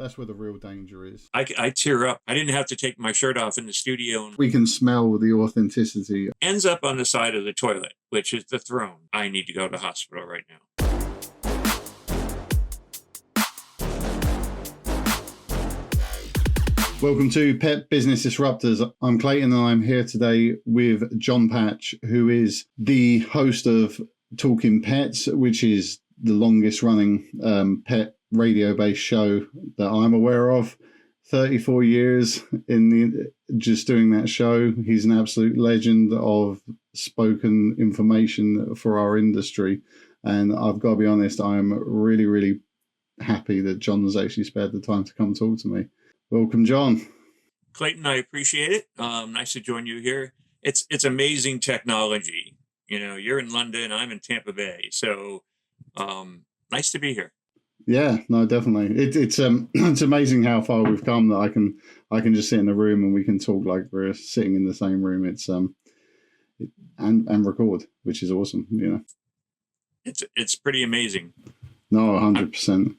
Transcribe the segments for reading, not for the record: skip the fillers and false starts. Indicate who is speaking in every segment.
Speaker 1: That's where the real danger is.
Speaker 2: I tear up. I didn't have to take my shirt off in the studio. And
Speaker 1: we can smell the authenticity.
Speaker 2: Ends up on the side of the toilet, which is the throne. I need to go to the hospital right now.
Speaker 1: Welcome to Pet Business Disruptors. I'm Clayton and I'm here today with Jon Patch, who is the host of Talkin Pets, which is the longest running pet radio-based show that I'm aware of. 34 years just doing that show. He's an absolute legend of spoken information for our industry. And I've got to be honest, I'm really, really happy that Jon has actually spared the time to come talk to me. Welcome, Jon.
Speaker 2: Clayton, I appreciate it. Nice to join you here. It's amazing technology. You know, you're in London, I'm in Tampa Bay. So nice to be here.
Speaker 1: Yeah, no, definitely. It's amazing how far we've come that I can just sit in the room and we can talk like we're sitting in the same room. It's and record, which is awesome. You know,
Speaker 2: it's pretty amazing.
Speaker 1: No, 100%.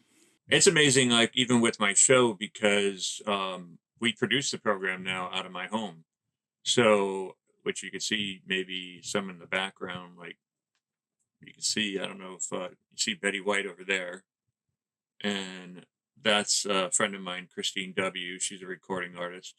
Speaker 2: It's amazing, like even with my show, because we produce the program now out of my home. So, which you can see maybe some in the background, like you can see, I don't know if you see Betty White over there. And that's a friend of mine, Christine W. She's a recording artist.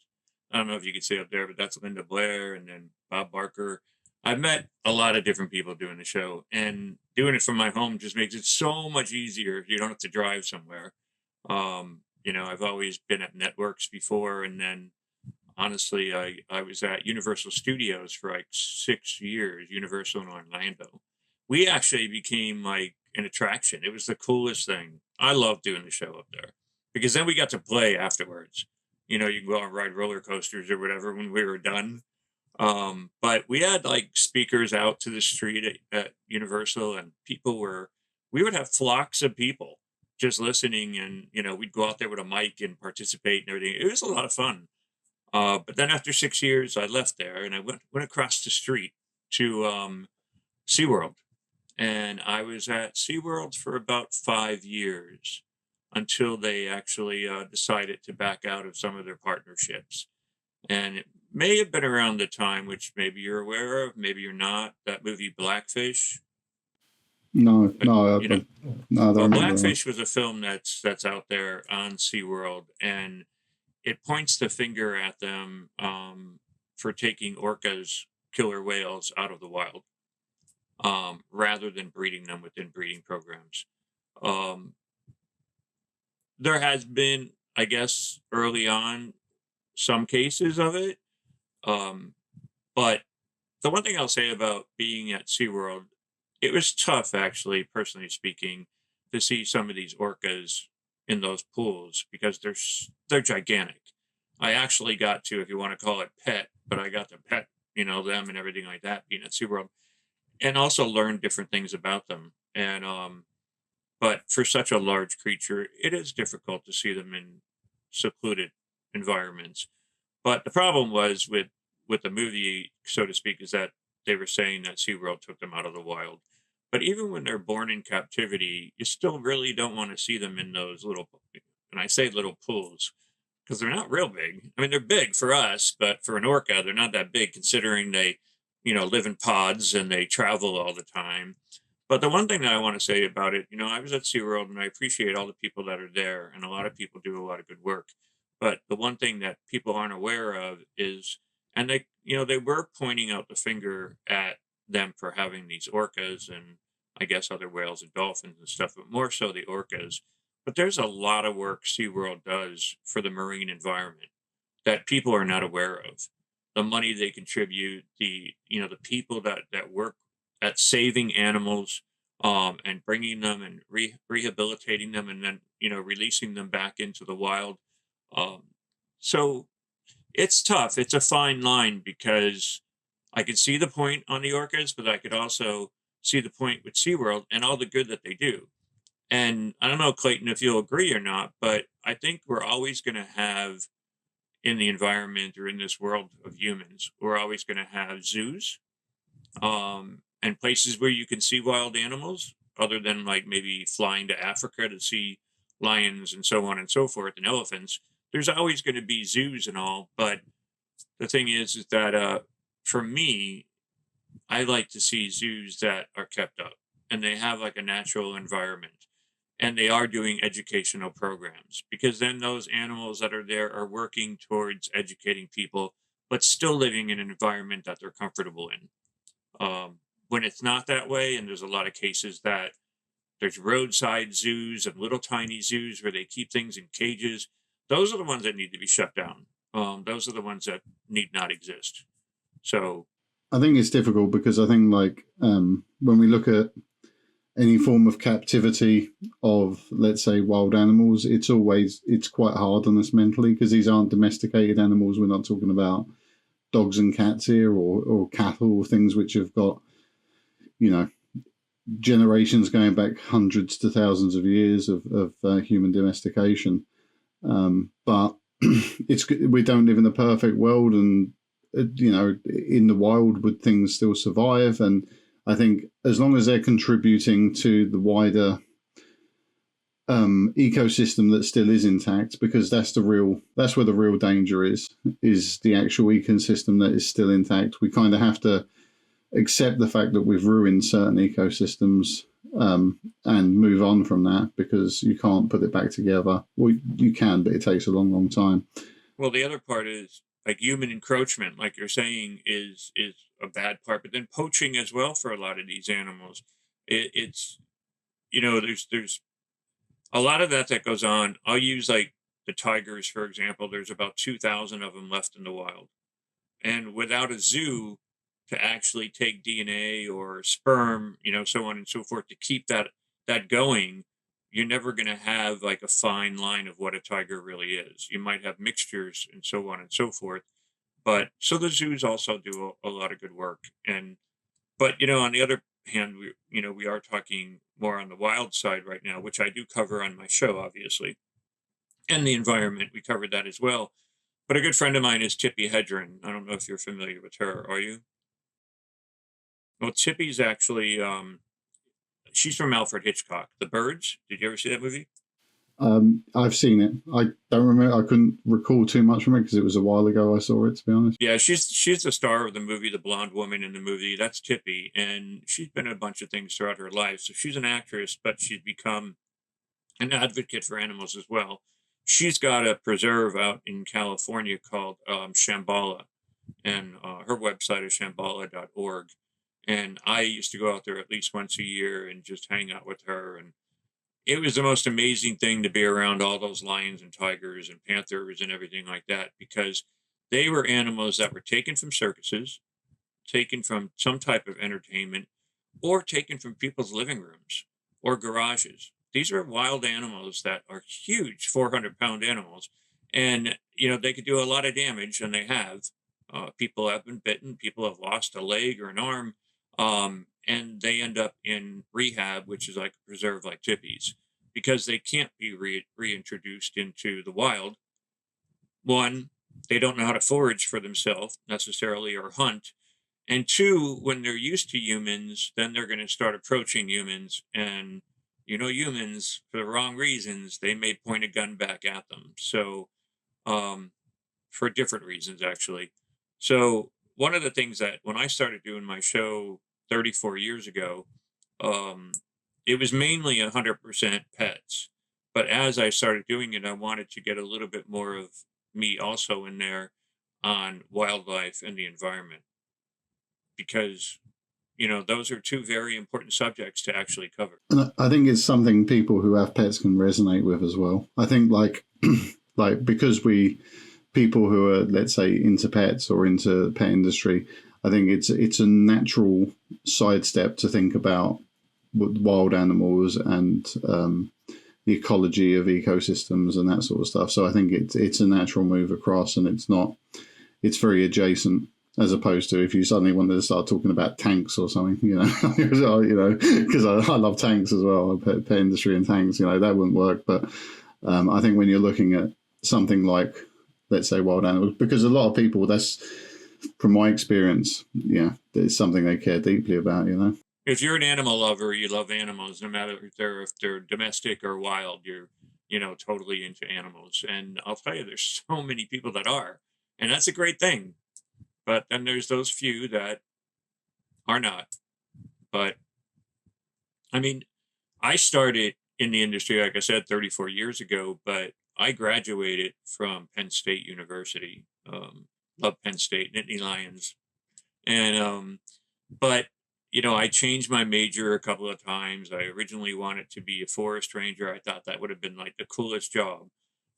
Speaker 2: I don't know if you can see up there, but that's Linda Blair and then Bob Barker. I've met a lot of different people doing the show, and doing it from my home just makes it so much easier. You don't have to drive somewhere. You know, I've always been at networks before, and then honestly, I was at Universal Studios for like 6 years, Universal in Orlando. We actually became like an attraction. It was the coolest thing. I love doing the show up there because then we got to play afterwards. You know, you can go and ride roller coasters or whatever when we were done. But we had like speakers out to the street at Universal, and we would have flocks of people just listening, and you know, we'd go out there with a mic and participate and everything. It was a lot of fun. But then after 6 years, I left there and I went across the street to SeaWorld. And I was at SeaWorld for about 5 years until they actually decided to back out of some of their partnerships. And it may have been around the time, which maybe you're aware of, maybe you're not, that movie Blackfish.
Speaker 1: No,
Speaker 2: Blackfish was a film that's out there on SeaWorld, and it points the finger at them for taking orcas, killer whales, out of the wild. Rather than breeding them within breeding programs. There has been, I guess, early on, some cases of it. But the one thing I'll say about being at SeaWorld, it was tough, actually, personally speaking, to see some of these orcas in those pools because they're gigantic. I actually got to, if you want to call it pet, but I got to pet, you know, them and everything like that being at SeaWorld. And also learn different things about them. And but for such a large creature, it is difficult to see them in secluded environments. But the problem was with the movie, so to speak, is that they were saying that SeaWorld took them out of the wild. But even when they're born in captivity, you still really don't want to see them in those little, and I say little pools, because they're not real big. I mean, they're big for us, but for an orca, they're not that big considering they, you know, live in pods and they travel all the time. But the one thing that I want to say about it, you know, I was at SeaWorld and I appreciate all the people that are there, and a lot of people do a lot of good work. But the one thing that people aren't aware of is, and they, you know, they were pointing out the finger at them for having these orcas and I guess other whales and dolphins and stuff, but more so the orcas. But there's a lot of work SeaWorld does for the marine environment that people are not aware of. The money they contribute, the people that work at saving animals, and bringing them and rehabilitating them, and then releasing them back into the wild. So it's tough. It's a fine line because I could see the point on the orcas, but I could also see the point with SeaWorld and all the good that they do. And I don't know, Clayton, if you'll agree or not, but I think we're always going to have in the environment or in this world of humans, we're always going to have zoos and places where you can see wild animals other than like maybe flying to Africa to see lions and so on and so forth, and elephants. There's always going to be zoos and all, but the thing is that for me, I like to see zoos that are kept up and they have like a natural environment and they are doing educational programs, because then those animals that are there are working towards educating people, but still living in an environment that they're comfortable in. When it's not that way, and there's a lot of cases that there's roadside zoos and little tiny zoos where they keep things in cages, those are the ones that need to be shut down. Those are the ones that need not exist. So
Speaker 1: I think it's difficult because I think like when we look at any form of captivity of, let's say, wild animals, it's quite hard on us mentally because these aren't domesticated animals. We're not talking about dogs and cats here, or cattle, or things which have got, you know, generations going back hundreds to thousands of years of human domestication. But we don't live in a perfect world, and you know, in the wild, would things still survive? And I think as long as they're contributing to the wider ecosystem that still is intact, because that's where the real danger is the actual ecosystem that is still intact. We kind of have to accept the fact that we've ruined certain ecosystems and move on from that, because you can't put it back together. Well, you can, but it takes a long, long time.
Speaker 2: Well, the other part is like human encroachment, like you're saying, is a bad part, but then poaching as well for a lot of these animals. It's there's a lot of that goes on. I'll use like the tigers for example. There's about 2,000 of them left in the wild, and without a zoo to actually take DNA or sperm, so on and so forth, to keep that going, you're never going to have like a fine line of what a tiger really is. You might have mixtures and so on and so forth. But so the zoos also do a lot of good work. But on the other hand, we are talking more on the wild side right now, which I do cover on my show, obviously, and the environment. We covered that as well. But a good friend of mine is Tippi Hedren. I don't know if you're familiar with her. Are you? Well, Tippi's actually she's from Alfred Hitchcock. The Birds. Did you ever see that movie?
Speaker 1: I've seen it. I don't remember. I couldn't recall too much from it because it was a while ago I saw it, to be honest.
Speaker 2: Yeah, she's the star of the movie, the blonde woman in the movie. That's Tippi, and she's been in a bunch of things throughout her life. So she's an actress, but she's become an advocate for animals as well. She's got a preserve out in California called Shambhala, and her website is shambhala.org. And I used to go out there at least once a year and just hang out with her. And it was the most amazing thing to be around all those lions and tigers and panthers and everything like that, because they were animals that were taken from circuses, taken from some type of entertainment, or taken from people's living rooms or garages. These are wild animals that are huge, 400-pound animals. And, they could do a lot of damage, and they have. People have been bitten, people have lost a leg or an arm, and they end up in rehab, which is like a preserve like Tippi's, because they can't be reintroduced into the wild. One, they don't know how to forage for themselves necessarily or hunt. And two, when they're used to humans, then they're going to start approaching humans. And, humans, for the wrong reasons, they may point a gun back at them. So, for different reasons, actually. So, one of the things that when I started doing my show 34 years ago, it was mainly 100% pets. But as I started doing it, I wanted to get a little bit more of me also in there on wildlife and the environment, because, those are two very important subjects to actually cover.
Speaker 1: And I think it's something people who have pets can resonate with as well. I think like because people who are, let's say, into pets or into the pet industry, I think it's a natural sidestep to think about wild animals and the ecology of ecosystems and that sort of stuff. So I think it's a natural move across, and it's very adjacent, as opposed to if you suddenly wanted to start talking about tanks or something, because I love tanks as well, pet industry and tanks, that wouldn't work. But I think when you're looking at something like, let's say, wild animals, because a lot of people, that's from my experience, it's something they care deeply about,
Speaker 2: If you're an animal lover, you love animals, no matter if they're domestic or wild. totally into animals. And I'll tell you, there's so many people that are, and that's a great thing. But then there's those few that are not. But I mean, I started in the industry, like I said, 34 years ago, but I graduated from Penn State University. Love Penn State, Nittany Lions. And, but, I changed my major a couple of times. I originally wanted to be a forest ranger. I thought that would have been like the coolest job,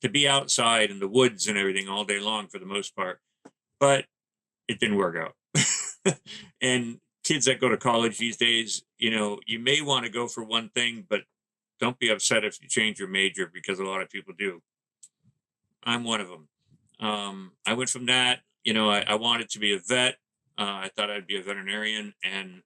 Speaker 2: to be outside in the woods and everything all day long for the most part. But it didn't work out. And kids that go to college these days, you may want to go for one thing, but don't be upset if you change your major, because a lot of people do. I'm one of them. I went from that, I wanted to be a vet. I thought I'd be a veterinarian, and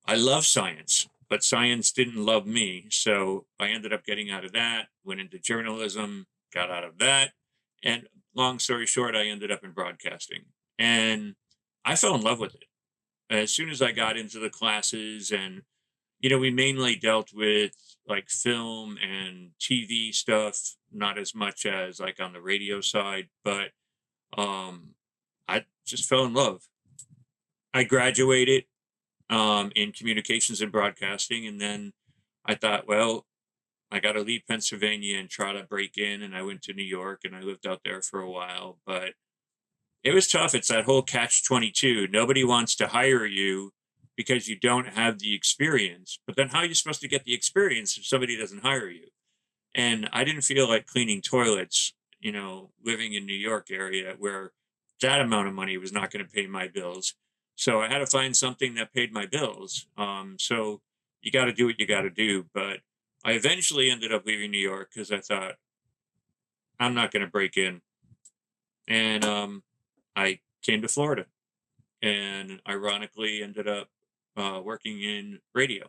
Speaker 2: I love science, but science didn't love me. So I ended up getting out of that, went into journalism, got out of that. And long story short, I ended up in broadcasting, and I fell in love with it as soon as I got into the classes. And we mainly dealt with like film and TV stuff, not as much as like on the radio side, but I just fell in love. I graduated in communications and broadcasting, and then I thought, well, I got to leave Pennsylvania and try to break in. And I went to New York, and I lived out there for a while, but it was tough. It's that whole catch-22. Nobody wants to hire you because you don't have the experience. But then how are you supposed to get the experience if somebody doesn't hire you? And I didn't feel like cleaning toilets, living in New York area where that amount of money was not going to pay my bills. So I had to find something that paid my bills. So you got to do what you got to do. But I eventually ended up leaving New York because I thought, I'm not going to break in. And I came to Florida, and ironically ended up working in radio.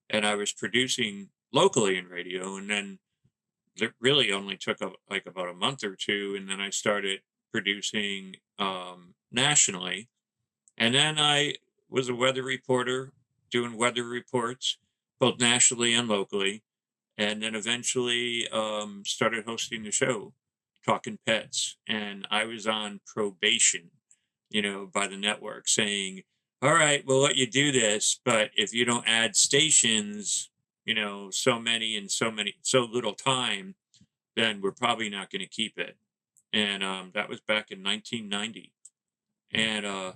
Speaker 2: And I was producing locally in radio, and then it really only took like about a month or two, and then I started producing nationally. And then I was a weather reporter doing weather reports both nationally and locally, and then eventually started hosting the show Talkin Pets. And I was on probation, by the network, saying, all right, we'll let you do this, but if you don't add stations, so many and so little time, then we're probably not going to keep it. And that was back in 1990. And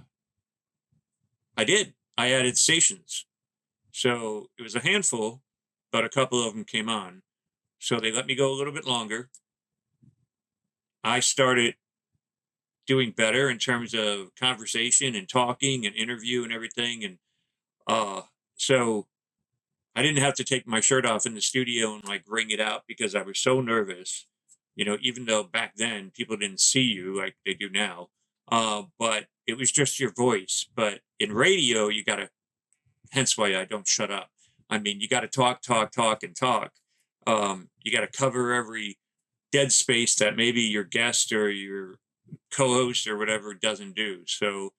Speaker 2: I did. I added stations. So it was a handful, but a couple of them came on. So they let me go a little bit longer. I started doing better in terms of conversation and talking and interview and everything. And so I didn't have to take my shirt off in the studio and like wring it out because I was so nervous, even though back then people didn't see you like they do now. But it was just your voice. But in radio, you got to, hence why I don't shut up. I mean, you got to talk, and talk. You got to cover every dead space that maybe your guest or your co-host or whatever doesn't do. So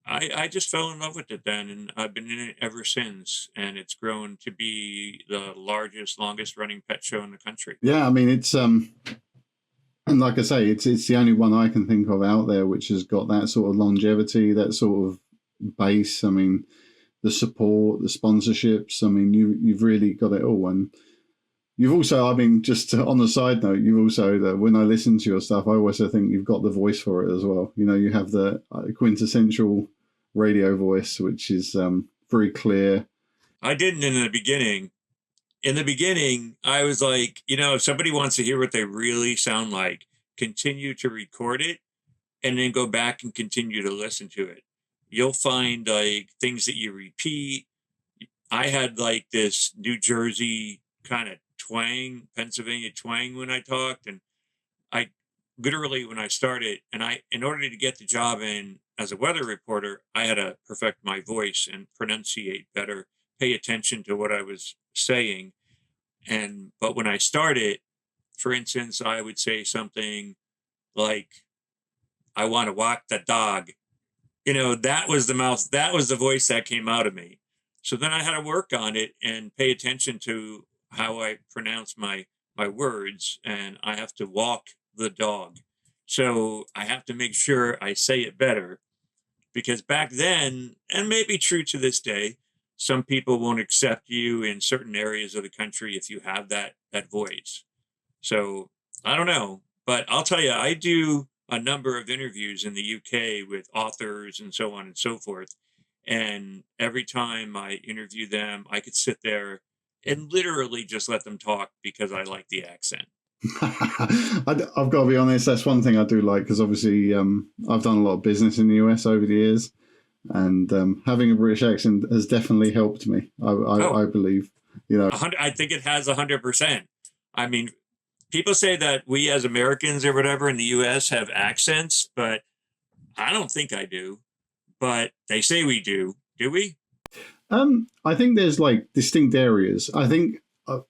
Speaker 2: I just fell in love with it then, and I've been in it ever since. And it's grown to be the largest, longest running pet show in the country.
Speaker 1: Yeah, I mean, it's and like I say, it's the only one I can think of out there which has got that sort of longevity, that sort of base. I mean, the support, the sponsorships. I mean, you've really got it all. And you've also, I mean, just on the side note, you've also, when I listen to your stuff, I also think you've got the voice for it as well. You have the quintessential radio voice, which is very clear.
Speaker 2: I didn't in the beginning. In the beginning, I was like, if somebody wants to hear what they really sound like, continue to record it and then go back and continue to listen to it. You'll find like things that you repeat. I had like this New Jersey kind of twang, Pennsylvania twang when I talked. And I literally, when I started, and in order to get the job in as a weather reporter, I had to perfect my voice and pronunciate better, pay attention to what I was saying. But when I started, for instance, I would say something like, I want to walk the dog. That was the voice that came out of me. So then I had to work on it and pay attention to how I pronounce my my words and I have to walk the dog. So I have to make sure I say it better because back then, and maybe true to this day, some people won't accept you in certain areas of the country if you have that voice. So I don't know, but I'll tell you, I do a number of interviews in the UK with authors and so on and so forth. And every time I interview them, I could sit there and literally just let them talk because I like the accent.
Speaker 1: I've got to be honest. That's one thing I do like because obviously I've done a lot of business in the US over the years, and having a British accent has definitely helped me.
Speaker 2: Oh,
Speaker 1: I believe. You know,
Speaker 2: I think it has 100%. I mean, people say that we as Americans or whatever in the US have accents, but I don't think I do. But they say we do. Do we?
Speaker 1: I think there's like distinct areas. I think,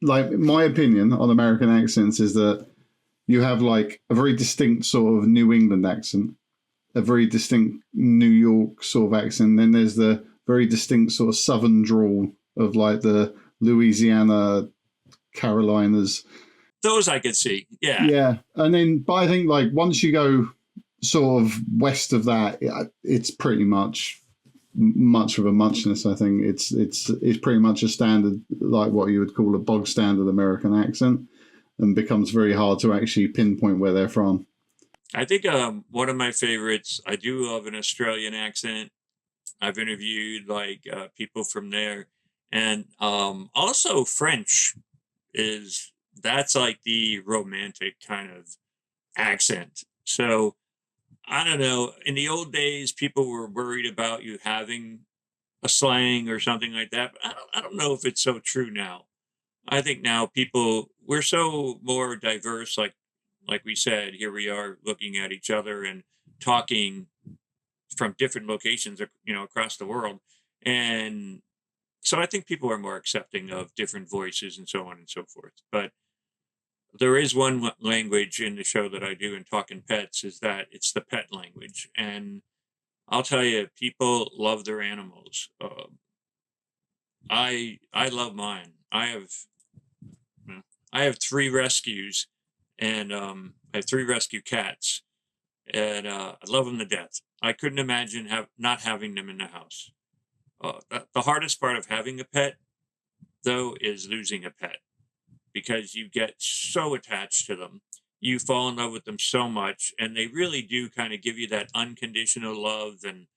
Speaker 1: like my opinion on American accents is that you have like a very distinct sort of New England accent, a very distinct New York sort of accent. Then there's the very distinct sort of Southern drawl of like the Louisiana, Carolinas.
Speaker 2: Those I could see. Yeah.
Speaker 1: Yeah, and then but I think like once you go sort of west of that, it's pretty much of a muchness. I think it's pretty much a standard, like what you would call a bog standard American accent, and becomes very hard to actually pinpoint where they're from.
Speaker 2: I think one of my favorites, I do love an Australian accent. I've interviewed like people from there. And also French is that's like the romantic kind of accent. So I don't know. In the old days, people were worried about you having a slang or something like that. But I don't know if it's so true now. I think now people we're so more diverse. Like we said, here we are looking at each other and talking from different locations, across the world, and so I think people are more accepting of different voices and so on and so forth. But there is one language in the show that I do in Talkin Pets is that it's the pet language, and I'll tell you, people love their animals. I love mine. Mm, I have three rescues, and I have three rescue cats, and I love them to death. I couldn't imagine not having them in the house. The hardest part of having a pet, though, is losing a pet because you get so attached to them. You fall in love with them so much, and they really do kind of give you that unconditional love. And,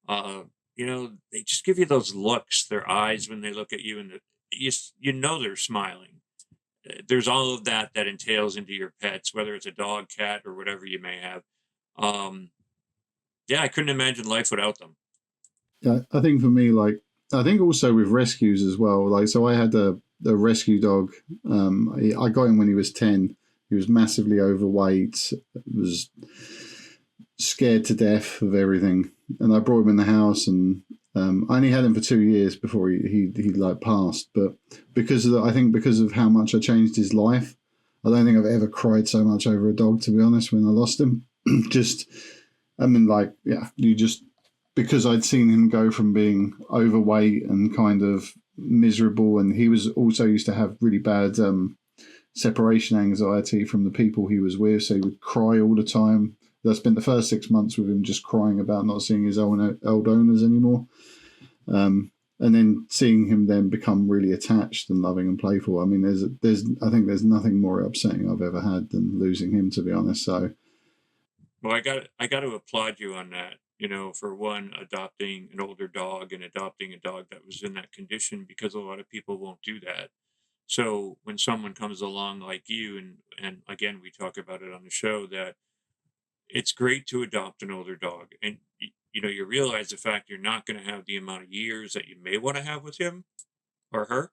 Speaker 2: uh, they just give you those looks, their eyes when they look at you, and you know they're smiling. There's all of that entails into your pets, whether it's a dog, cat, or whatever you may have. Um, yeah, I couldn't imagine life without them.
Speaker 1: Yeah, I think for me, like I think also with rescues as well. Like so, I had a rescue dog. I got him when he was 10. He was massively overweight. Was scared to death of everything, and I brought him in the house, and I only had him for 2 years before he like passed. But I think because of how much I changed his life, I don't think I've ever cried so much over a dog. To be honest, when I lost him, just I mean, like yeah, you just because I'd seen him go from being overweight and kind of miserable, and he was also used to have really bad separation anxiety from the people he was with, so he would cry all the time. I spent the first 6 months with him just crying about not seeing his old owners anymore. And then seeing him then become really attached and loving and playful. I mean, I think there's nothing more upsetting I've ever had than losing him, to be honest. So,
Speaker 2: Well, I got to applaud you on that. For one, adopting an older dog and adopting a dog that was in that condition because a lot of people won't do that. So when someone comes along like you, and again we talk about it on the show that it's great to adopt an older dog, and you realize the fact you're not going to have the amount of years that you may want to have with him or her,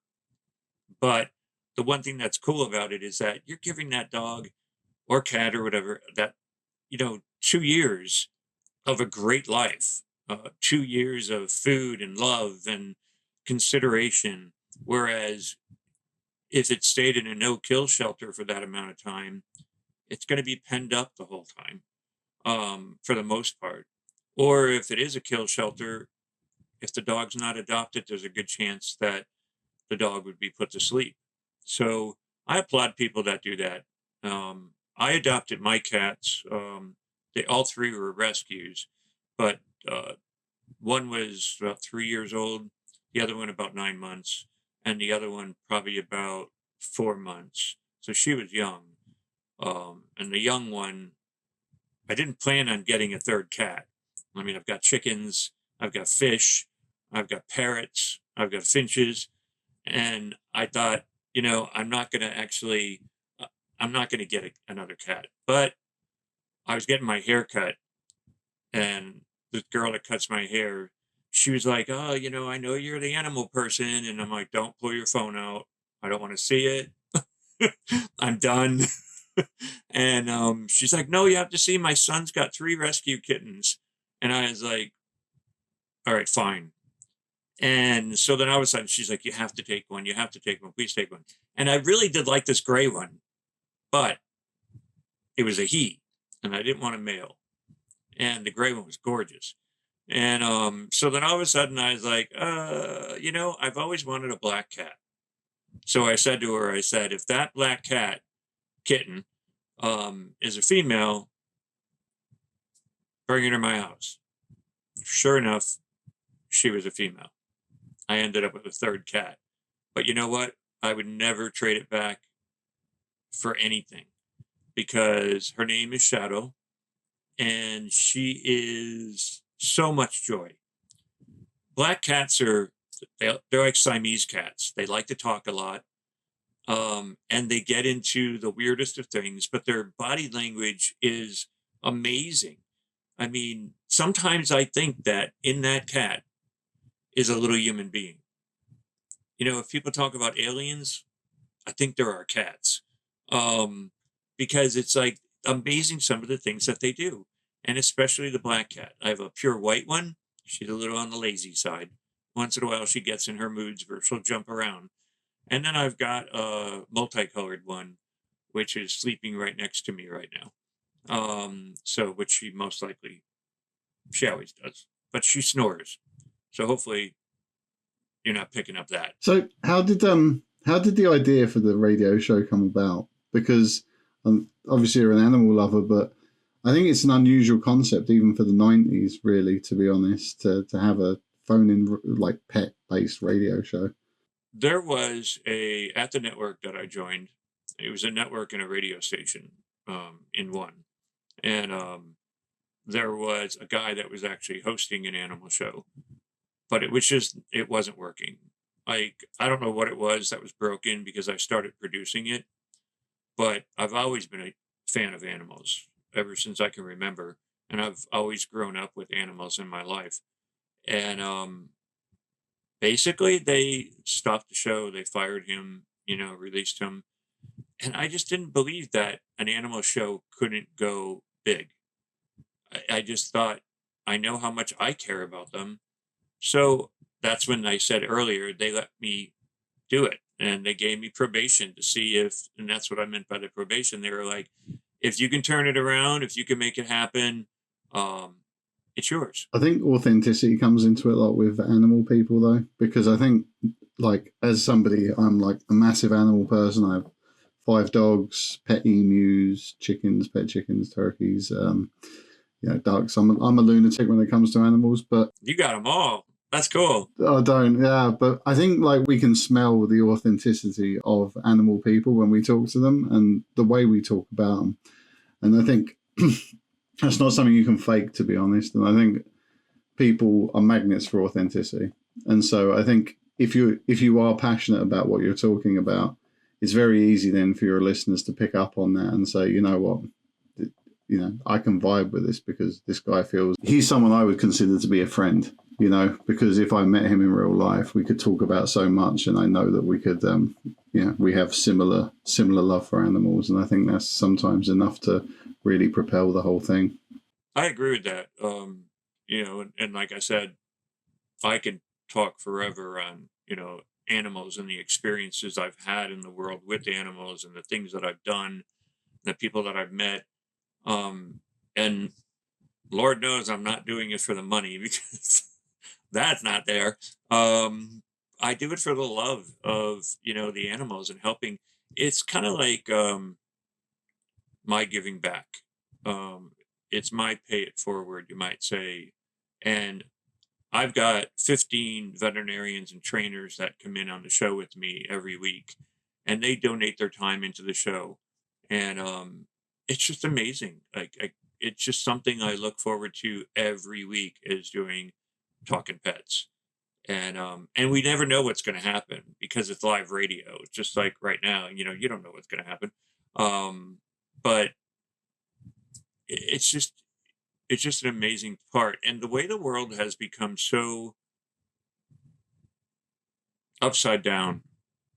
Speaker 2: but the one thing that's cool about it is that you're giving that dog or cat or whatever that 2 years of a great life, 2 years of food and love and consideration. Whereas if it stayed in a no kill shelter for that amount of time, it's going to be penned up the whole time, for the most part. Or if it is a kill shelter, if the dog's not adopted, there's a good chance that the dog would be put to sleep. So I applaud people that do that. I adopted my cats. They all three were rescues, but uh, one was about 3 years old, the other one about 9 months, and the other one probably about 4 months. So she was young. And the young one, I didn't plan on getting a third cat. I mean, I've got chickens, I've got fish, I've got parrots, I've got finches, and I thought, I'm not going to actually, I'm not going to get another cat. But I was getting my hair cut, and the girl that cuts my hair, she was like, "Oh, I know you're the animal person," and I'm like, "Don't pull your phone out. I don't want to see it. I'm done." And she's like, "No, you have to see. My son's got 3 rescue kittens," and I was like, "All right, fine." And so then all of a sudden, she's like, "You have to take one. You have to take one. Please take one." And I really did like this gray one, but it was a he, and I didn't want a male. And the gray one was gorgeous. And so then all of a sudden I was like, I've always wanted a black cat. So I said to her, I said, if that black cat kitten is a female, bring it to my house. Sure enough, she was a female. I ended up with a third cat. But you know what? I would never trade it back for anything because her name is Shadow and she is so much joy. Black cats they're like Siamese cats. They like to talk a lot, and they get into the weirdest of things, but their body language is amazing. I mean, sometimes I think that in that cat is a little human being. If people talk about aliens, I think there are cats, um, because it's like amazing some of the things that they do, and especially the black cat. I have a pure white one. She's a little on the lazy side. Once in a while, she gets in her moods where she'll jump around. And then I've got a multicolored one, which is sleeping right next to me right now. So which she always does, but she snores. So hopefully you're not picking up that.
Speaker 1: So how did the idea for the radio show come about? Because obviously you're an animal lover, but I think it's an unusual concept even for the 90s, really, to be honest, to have a phone-in like pet-based radio show.
Speaker 2: There was at the network that I joined. It was a network and a radio station in one, and there was a guy that was actually hosting an animal show, but it wasn't working. Like I don't know what it was that was broken because I started producing it, but I've always been a fan of animals ever since I can remember, and I've always grown up with animals in my life. And basically, they stopped the show. They fired him. Released him, and I just didn't believe that an animal show couldn't go big. I just thought I know how much I care about them. So that's when I said earlier they let me do it and they gave me probation to see if, and that's what I meant by the probation. They were like, if you can turn it around, if you can make it happen, um, it's yours.
Speaker 1: I think authenticity comes into it a lot with animal people, though, because I think, like, as somebody, I'm like a massive animal person. I have 5 dogs, pet emus, chickens, pet chickens, turkeys, ducks. I'm a lunatic when it comes to animals, but
Speaker 2: you got them all. That's cool.
Speaker 1: I don't, yeah, but I think like we can smell the authenticity of animal people when we talk to them and the way we talk about them, and I think that's not something you can fake, to be honest. And I think people are magnets for authenticity, and so I think if you are passionate about what you're talking about, it's very easy then for your listeners to pick up on that and say, you know what, I can vibe with this because this guy feels he's someone I would consider to be a friend, because if I met him in real life, we could talk about so much, and I know that we could, we have similar love for animals, and I think that's sometimes enough to really propel the whole thing.
Speaker 2: I agree with that. And like I said, I could talk forever on, animals and the experiences I've had in the world with animals and the things that I've done, the people that I've met. And Lord knows I'm not doing it for the money because that's not there. I do it for the love of, the animals and helping. it's kind of like my giving back. Um, it's my pay it forward, you might say. And I've got 15 veterinarians and trainers that come in on the show with me every week, and they donate their time into the show. And it's just amazing. It's just something I look forward to every week is doing Talkin Pets. And we never know what's going to happen because it's live radio. It's just like right now, you don't know what's going to happen. Um, but it's just an amazing part. And the way the world has become so upside down,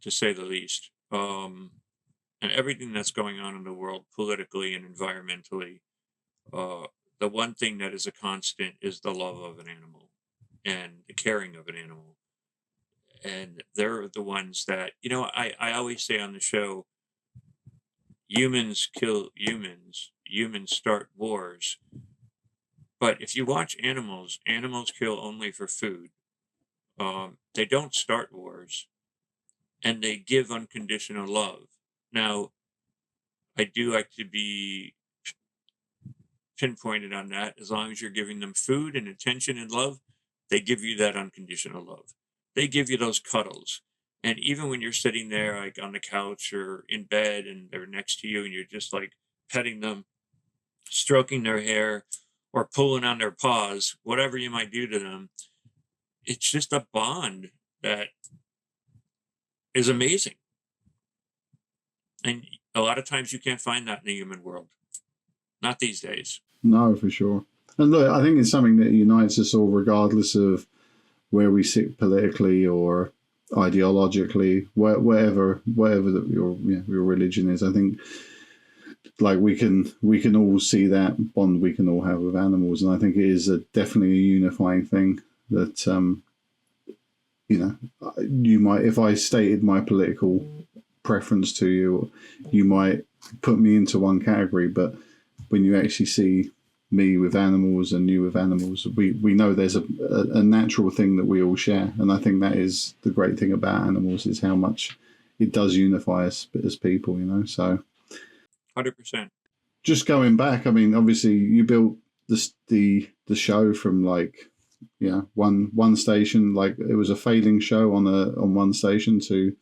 Speaker 2: to say the least, and everything that's going on in the world politically and environmentally, uh, the one thing that is a constant is the love of an animal and the caring of an animal. And they're the ones that, I always say on the show, humans kill humans, humans start wars. But if you watch animals, animals kill only for food. They don't start wars, and they give unconditional love. Now, I do like to be pinpointed on that. As long as you're giving them food and attention and love, they give you that unconditional love. They give you those cuddles. And even when you're sitting there, like on the couch or in bed, and they're next to you, and you're just like petting them, stroking their hair, or pulling on their paws, whatever you might do to them, it's just a bond that is amazing. And a lot of times you can't find that in the human world. Not these days.
Speaker 1: No, for sure. And look, I think it's something that unites us all, regardless of where we sit politically or ideologically, whatever that your religion is. I think like we can all see that bond we can all have with animals, and I think it is definitely a unifying thing that you might, if I stated my political preference to you, you might put me into one category, but when you actually see me with animals and you with animals, we know there's a natural thing that we all share. And I think that is the great thing about animals, is how much it does unify us as people, So
Speaker 2: 100%.
Speaker 1: just going back, I mean, obviously you built the show from like, one station, like it was a failing show on one station, to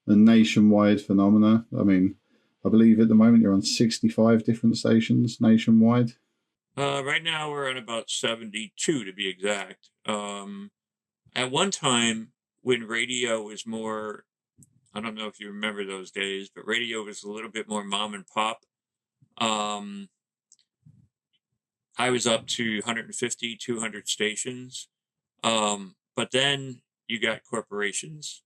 Speaker 1: a nationwide phenomena. I mean, I believe at the moment you're on 65 different stations nationwide.
Speaker 2: Right now we're at about 72 to be exact. At one time, when radio was more, I don't know if you remember those days, but radio was a little bit more mom and pop. Um, I was up to 150, 200 stations. But then you got corporations.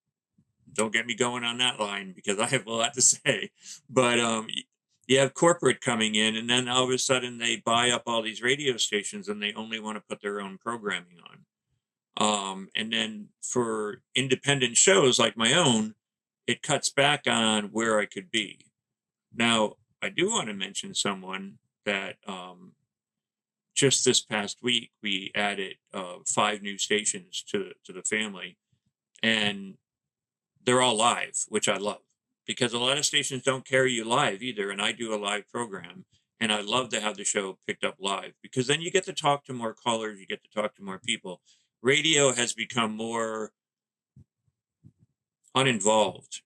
Speaker 2: Don't get me going on that line because I have a lot to say. But you have corporate coming in, and then all of a sudden they buy up all these radio stations, and they only want to put their own programming on. And then for independent shows like my own, it cuts back on where I could be. Now, I do want to mention someone that just this past week we added 5 new stations to the family, and they're all live, which I love, because a lot of stations don't carry you live either. And I do a live program, and I love to have the show picked up live because then you get to talk to more callers, you get to talk to more people. Radio has become more uninvolved.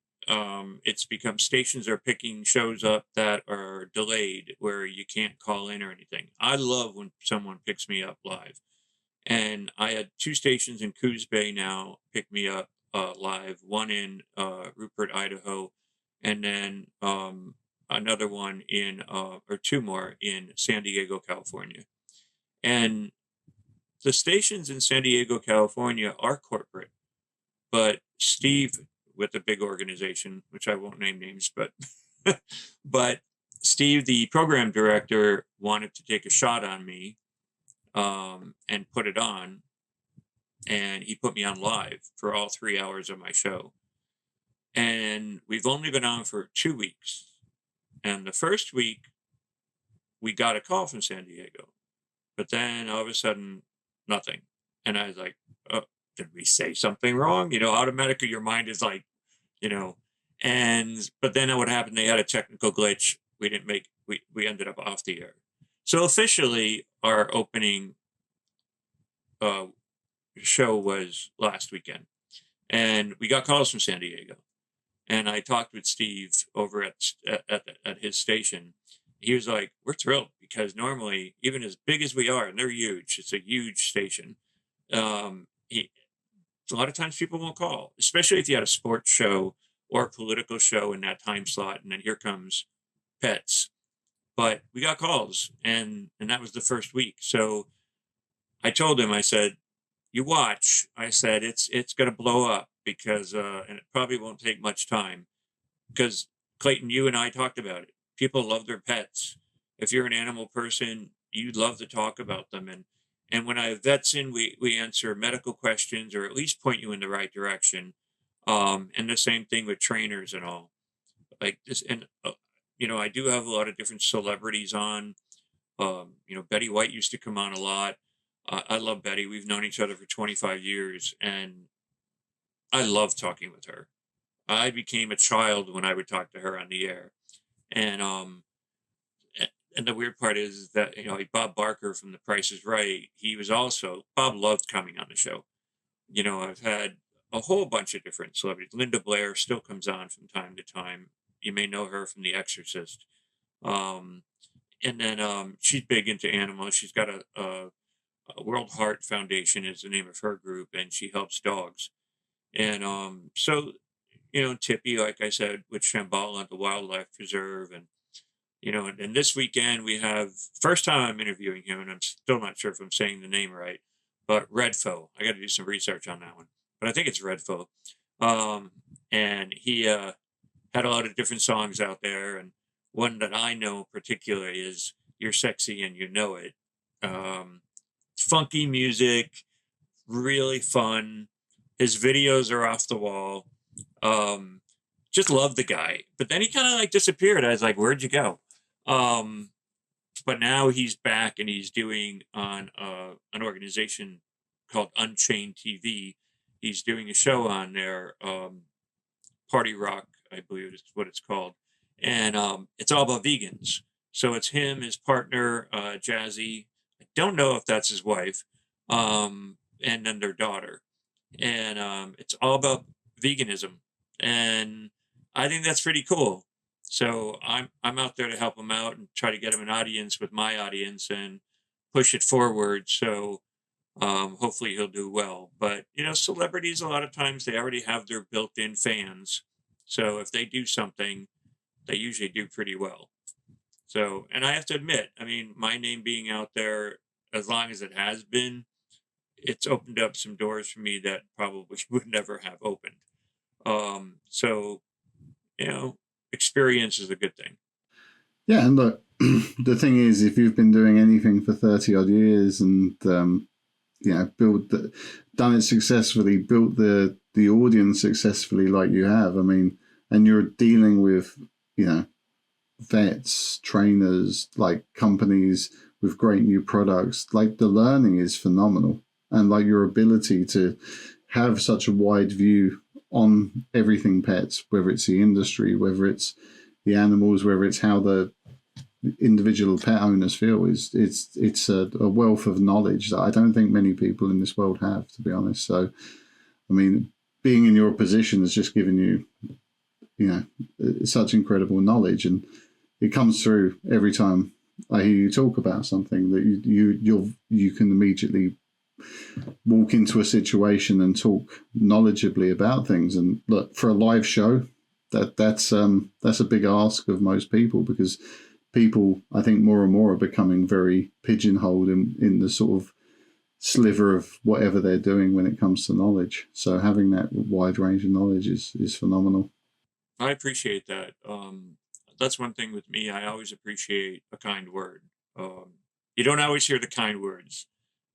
Speaker 2: It's become stations are picking shows up that are delayed where you can't call in or anything. I love when someone picks me up live. And I had 2 stations in Coos Bay now pick me up live, one in Rupert, Idaho, and then another one or 2 more in San Diego, California. And the stations in San Diego, California are corporate, but Steve, with a big organization, which I won't name names, but but Steve, the program director, wanted to take a shot on me and put it on, and he put me on live for all 3 hours of my show. And we've only been on for 2 weeks. And the first week, we got a call from San Diego, but then all of a sudden, nothing. And I was like, oh, did we say something wrong? Automatically your mind is like, you know, But then what happened? They had a technical glitch. We ended up off the air. So officially, our opening uh, show was last weekend, and we got calls from San Diego. And I talked with Steve over at his station. He was like, "We're thrilled because normally, even as big as we are, and they're huge, it's a huge station. He A lot of times people won't call, especially if you had a sports show or a political show in that time slot, and then here comes pets. But we got calls, and that was the first week. So I told him, I said, "You watch." I said, "It's gonna blow up because and it probably won't take much time because Clayton, you and I talked about it. People love their pets. If you're an animal person, you'd love to talk about them. And when I have vets in, we answer medical questions or at least point you in the right direction. And the same thing with trainers and all like this. And I do have a lot of different celebrities on. Betty White used to come on a lot. I love Betty. We've known each other for 25 years, and I love talking with her. I became a child when I would talk to her on the air. And and the weird part is that like Bob Barker from The Price is Right, Bob loved coming on the show. I've had a whole bunch of different celebrities. Linda Blair still comes on from time to time. You may know her from The Exorcist. Um, and then she's big into animals. She's got a World Heart Foundation is the name of her group, and she helps dogs. And so Tippi, like I said, with Shambhala at the Wildlife Preserve, and this weekend we have first time I'm interviewing him, and I'm still not sure if I'm saying the name right, but Redfo. I got to do some research on that one, but I think it's Redfo. Um, and he had a lot of different songs out there, and one that I know particularly is "You're Sexy and You Know It." Um, Funky music, really fun. His videos are off the wall. Um, just love the guy. But then he kind of like disappeared. I was like, "Where'd you go?" Um, but now he's back and he's doing on an organization called Unchained TV. He's doing a show on there, Party Rock, I believe is what it's called, and it's all about vegans. So it's him, his partner, Jazzy. I don't know if that's his wife, and then their daughter, and it's all about veganism, and I think that's pretty cool. So I'm out there to help him out and try to get him an audience with my audience and push it forward. So hopefully he'll do well. But celebrities a lot of times they already have their built-in fans, so if they do something, they usually do pretty well. So, and I have to admit, I mean, my name being out there as long as it has been, it's opened up some doors for me that probably would never have opened. So you know, experience is a good thing.
Speaker 1: Yeah, and look, the thing is, if you've been doing anything for 30 odd years and done it successfully, built the audience successfully, like you have, I mean, and you're dealing with vets, trainers, like companies with great new products, like the learning is phenomenal, and like your ability to have such a wide view on everything pets, whether it's the industry, whether it's the animals, whether it's how the individual pet owners feel, is it's a wealth of knowledge that I don't think many people in this world have, to be honest. So, I mean, being in your position has just given you such incredible knowledge, and it comes through every time I hear you talk about something that you can immediately walk into a situation and talk knowledgeably about things. And look, for a live show, that's a big ask of most people, because people, I think, more and more are becoming very pigeonholed in the sort of sliver of whatever they're doing when it comes to knowledge. So having that wide range of knowledge is phenomenal.
Speaker 2: I appreciate that. That's one thing with me. I always appreciate a kind word. You don't always hear the kind words.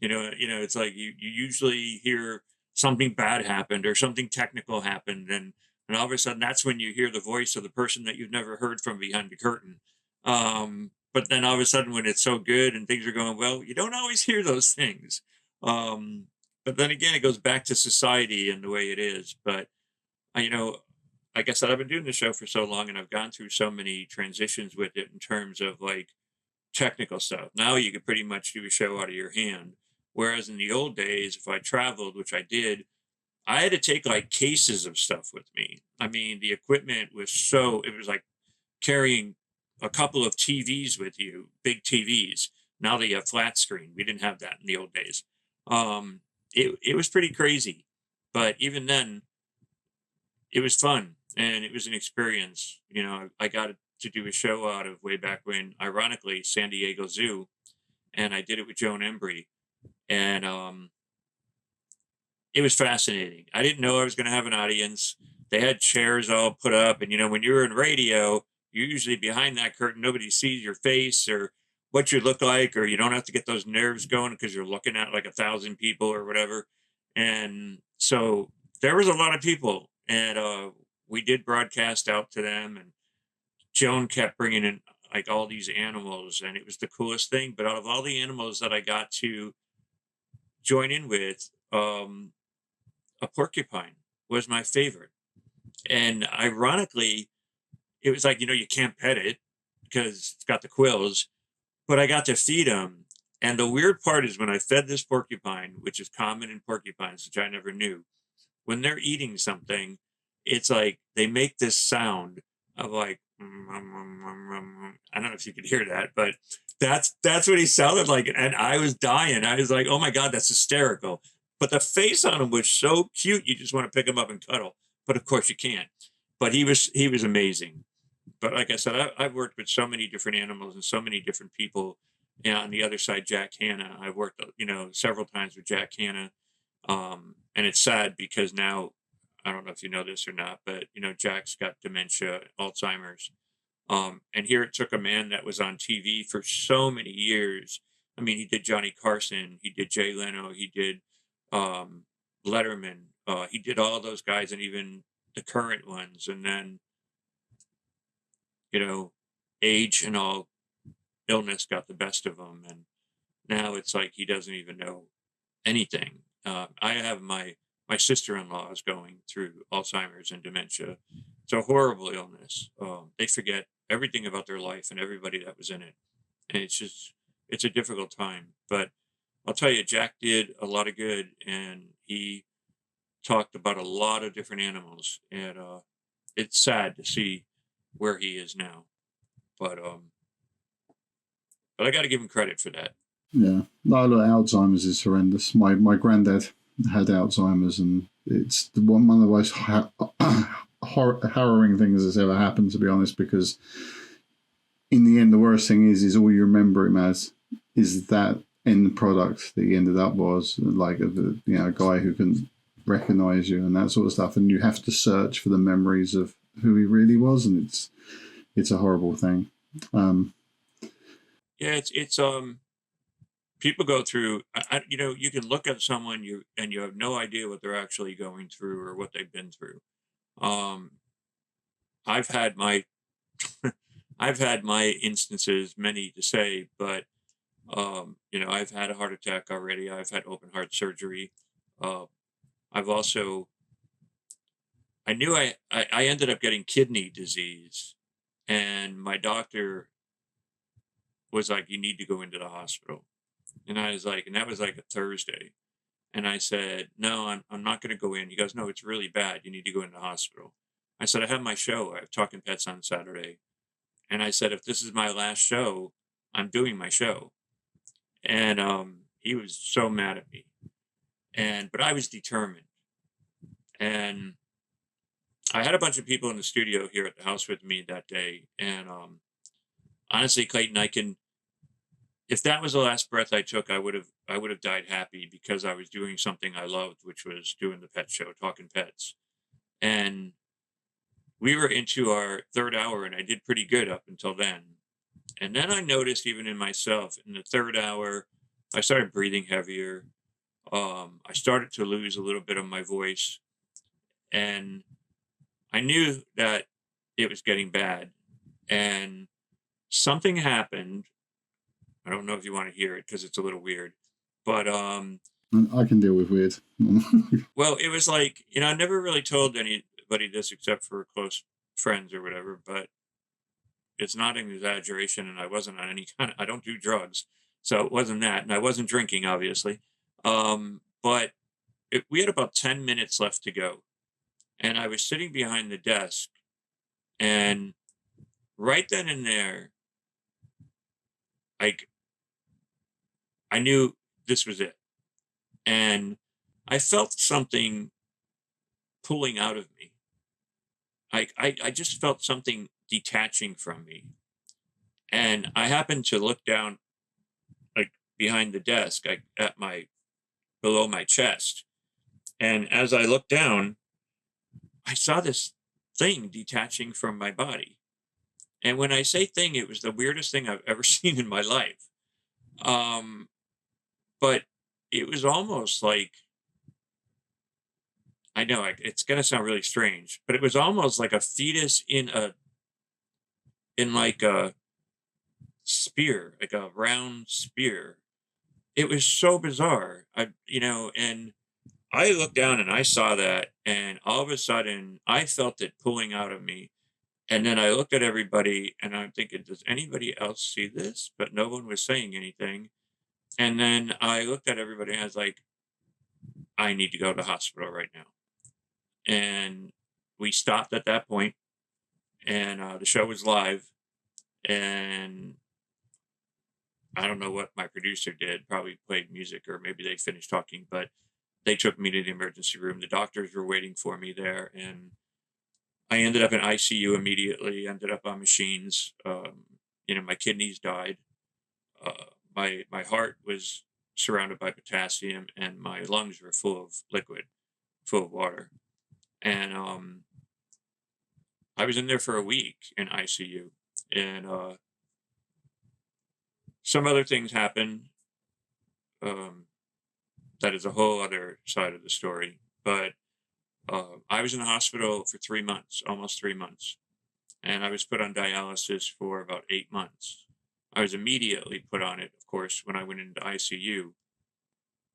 Speaker 2: It's like you usually hear something bad happened or something technical happened, and all of a sudden that's when you hear the voice of the person that you've never heard from behind the curtain. But then all of a sudden, when it's so good and things are going well, you don't always hear those things. Um, but then again, it goes back to society and the way it is. But I, you know, like I said, I've been doing the show for so long, and I've gone through so many transitions with it in terms of like technical stuff. Now you could pretty much do a show out of your hand. Whereas in the old days, if I traveled, which I did, I had to take like cases of stuff with me. I mean, the equipment was it was like carrying a couple of TVs with you, big TVs. Now they have flat screen. We didn't have that in the old days. Um, it was pretty crazy, but even then, it was fun and it was an experience. You know, I got to do a show out of way back when, ironically, San Diego Zoo, and I did it with Joan Embry, and it was fascinating. I didn't know I was going to have an audience. They had chairs all put up, and you know, when you're in radio, you're usually behind that curtain. Nobody sees your face or what you look like, or you don't have to get those nerves going because you're looking at like 1,000 people or whatever. And so there was a lot of people, and we did broadcast out to them, and Joan kept bringing in like all these animals, and it was the coolest thing. But out of all the animals that I got to join in with, a porcupine was my favorite. And ironically, it was like, you know, you can't pet it because it's got the quills, but I got to feed him. And the weird part is when I fed this porcupine, which is common in porcupines, which I never knew, when they're eating something, it's like they make this sound of like, I don't know if you could hear that, but that's what he sounded like. And I was dying. I was like, oh my God, that's hysterical. But the face on him was so cute, you just want to pick him up and cuddle. But of course you can't. But he was amazing. But like I said, I've worked with so many different animals and so many different people. And on the other side, Jack Hanna, I've worked, you know, several times with Jack Hanna. And it's sad because now, I don't know if you know this or not, but you know, Jack's got dementia, Alzheimer's. And here it took a man that was on TV for so many years. I mean, he did Johnny Carson, he did Jay Leno, he did um, Letterman, he did all those guys, and even the current ones. And then, you know, age and all, illness got the best of him, and now it's like he doesn't even know anything. I have my sister-in-law is going through Alzheimer's and dementia. It's a horrible illness. They forget everything about their life and everybody that was in it, and it's a difficult time. But I'll tell you, Jack did a lot of good, and he talked about a lot of different animals, and it's sad to see where he is now. But I got to give him credit for that.
Speaker 1: Yeah, no, look, Alzheimer's is horrendous. My granddad had Alzheimer's, and it's one of the most harrowing things that's ever happened, to be honest. Because in the end, the worst thing is all you remember him as is that end product that he ended up was like a guy who can recognize you and that sort of stuff, and you have to search for the memories of who he really was, and it's a horrible thing.
Speaker 2: Yeah, it's people go through. You know, you can look at someone and you have no idea what they're actually going through or what they've been through. Um, I've had my I've had my instances, many to say, but you know, I've had a heart attack already. I've had open heart surgery. Uh, I've also I knew I ended up getting kidney disease, and my doctor was like, "You need to go into the hospital." And I was like, and that was like a Thursday. And I said, "No, I'm not going to go in." He goes, "No, it's really bad. You need to go in the hospital." I said, "I have my show. I have Talkin Pets on Saturday." And I said, "If this is my last show, I'm doing my show." And he was so mad at me. But I was determined. And I had a bunch of people in the studio here at the house with me that day. And honestly, Clayton, if that was the last breath I took, I would have died happy because I was doing something I loved, which was doing the pet show, Talkin Pets. And we were into our third hour, and I did pretty good up until then. And then I noticed, even in myself, in the third hour, I started breathing heavier. I started to lose a little bit of my voice, and I knew that it was getting bad. And something happened. I don't know if you want to hear it because it's a little weird, but
Speaker 1: I can deal with weird.
Speaker 2: well, it was like, you know, I never really told anybody everybody this except for close friends or whatever, but it's not an exaggeration. And I wasn't on any kind of, I don't do drugs. So it wasn't that. And I wasn't drinking, obviously. But we had about 10 minutes left to go. And I was sitting behind the desk. And right then and there, like, I knew this was it. And I felt something pulling out of me. I just felt something detaching from me. And I happened to look down, like behind the desk, like at my below my chest. And as I looked down, I saw this thing detaching from my body. And when I say thing, it was the weirdest thing I've ever seen in my life. Um, but it was almost like, I know it's gonna sound really strange, but it was almost like a fetus in like a spear, like a round spear. It was so bizarre. And I looked down and I saw that, and all of a sudden I felt it pulling out of me. And then I looked at everybody and I'm thinking, does anybody else see this? But no one was saying anything. And then I looked at everybody and I was like, I need to go to the hospital right now. And we stopped at that point, and the show was live. And I don't know what my producer did, probably played music or maybe they finished talking, but they took me to the emergency room. The doctors were waiting for me there, and I ended up in ICU immediately, ended up on machines. My kidneys died. My heart was surrounded by potassium, and my lungs were full of liquid, full of water. And I was in there for a week in ICU. And some other things happened. That is a whole other side of the story. But I was in the hospital for 3 months, almost 3 months. And I was put on dialysis for about 8 months. I was immediately put on it, of course, when I went into ICU.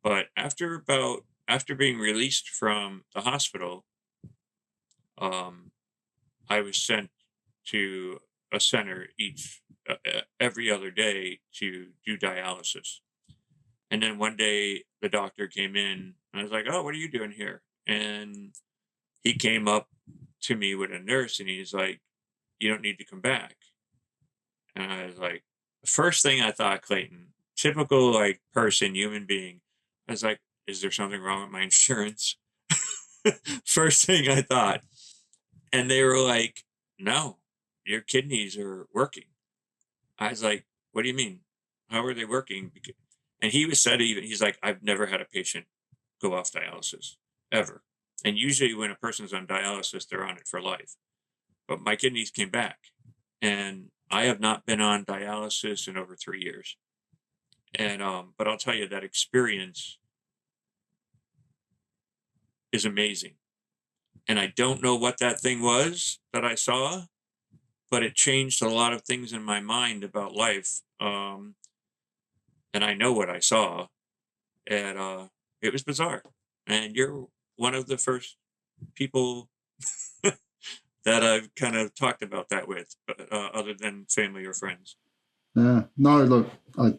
Speaker 2: But after being released from the hospital, um, I was sent to a center every other day to do dialysis. And then one day the doctor came in and I was like, "Oh, what are you doing here?" And he came up to me with a nurse and he's like, "You don't need to come back." And I was like, the first thing I thought, Clayton, typical like person, human being, I was like, is there something wrong with my insurance? First thing I thought. And they were like, no, your kidneys are working. I was like, what do you mean? How are they working? And he was said even, he's like, I've never had a patient go off dialysis ever. And usually when a person's on dialysis, they're on it for life. But my kidneys came back. And I have not been on dialysis in over 3 years. And but I'll tell you that experience is amazing. And I don't know what that thing was that I saw, but it changed a lot of things in my mind about life. And I know what I saw, and it was bizarre. And you're one of the first people that I've kind of talked about that with, other than family or friends.
Speaker 1: No, look, I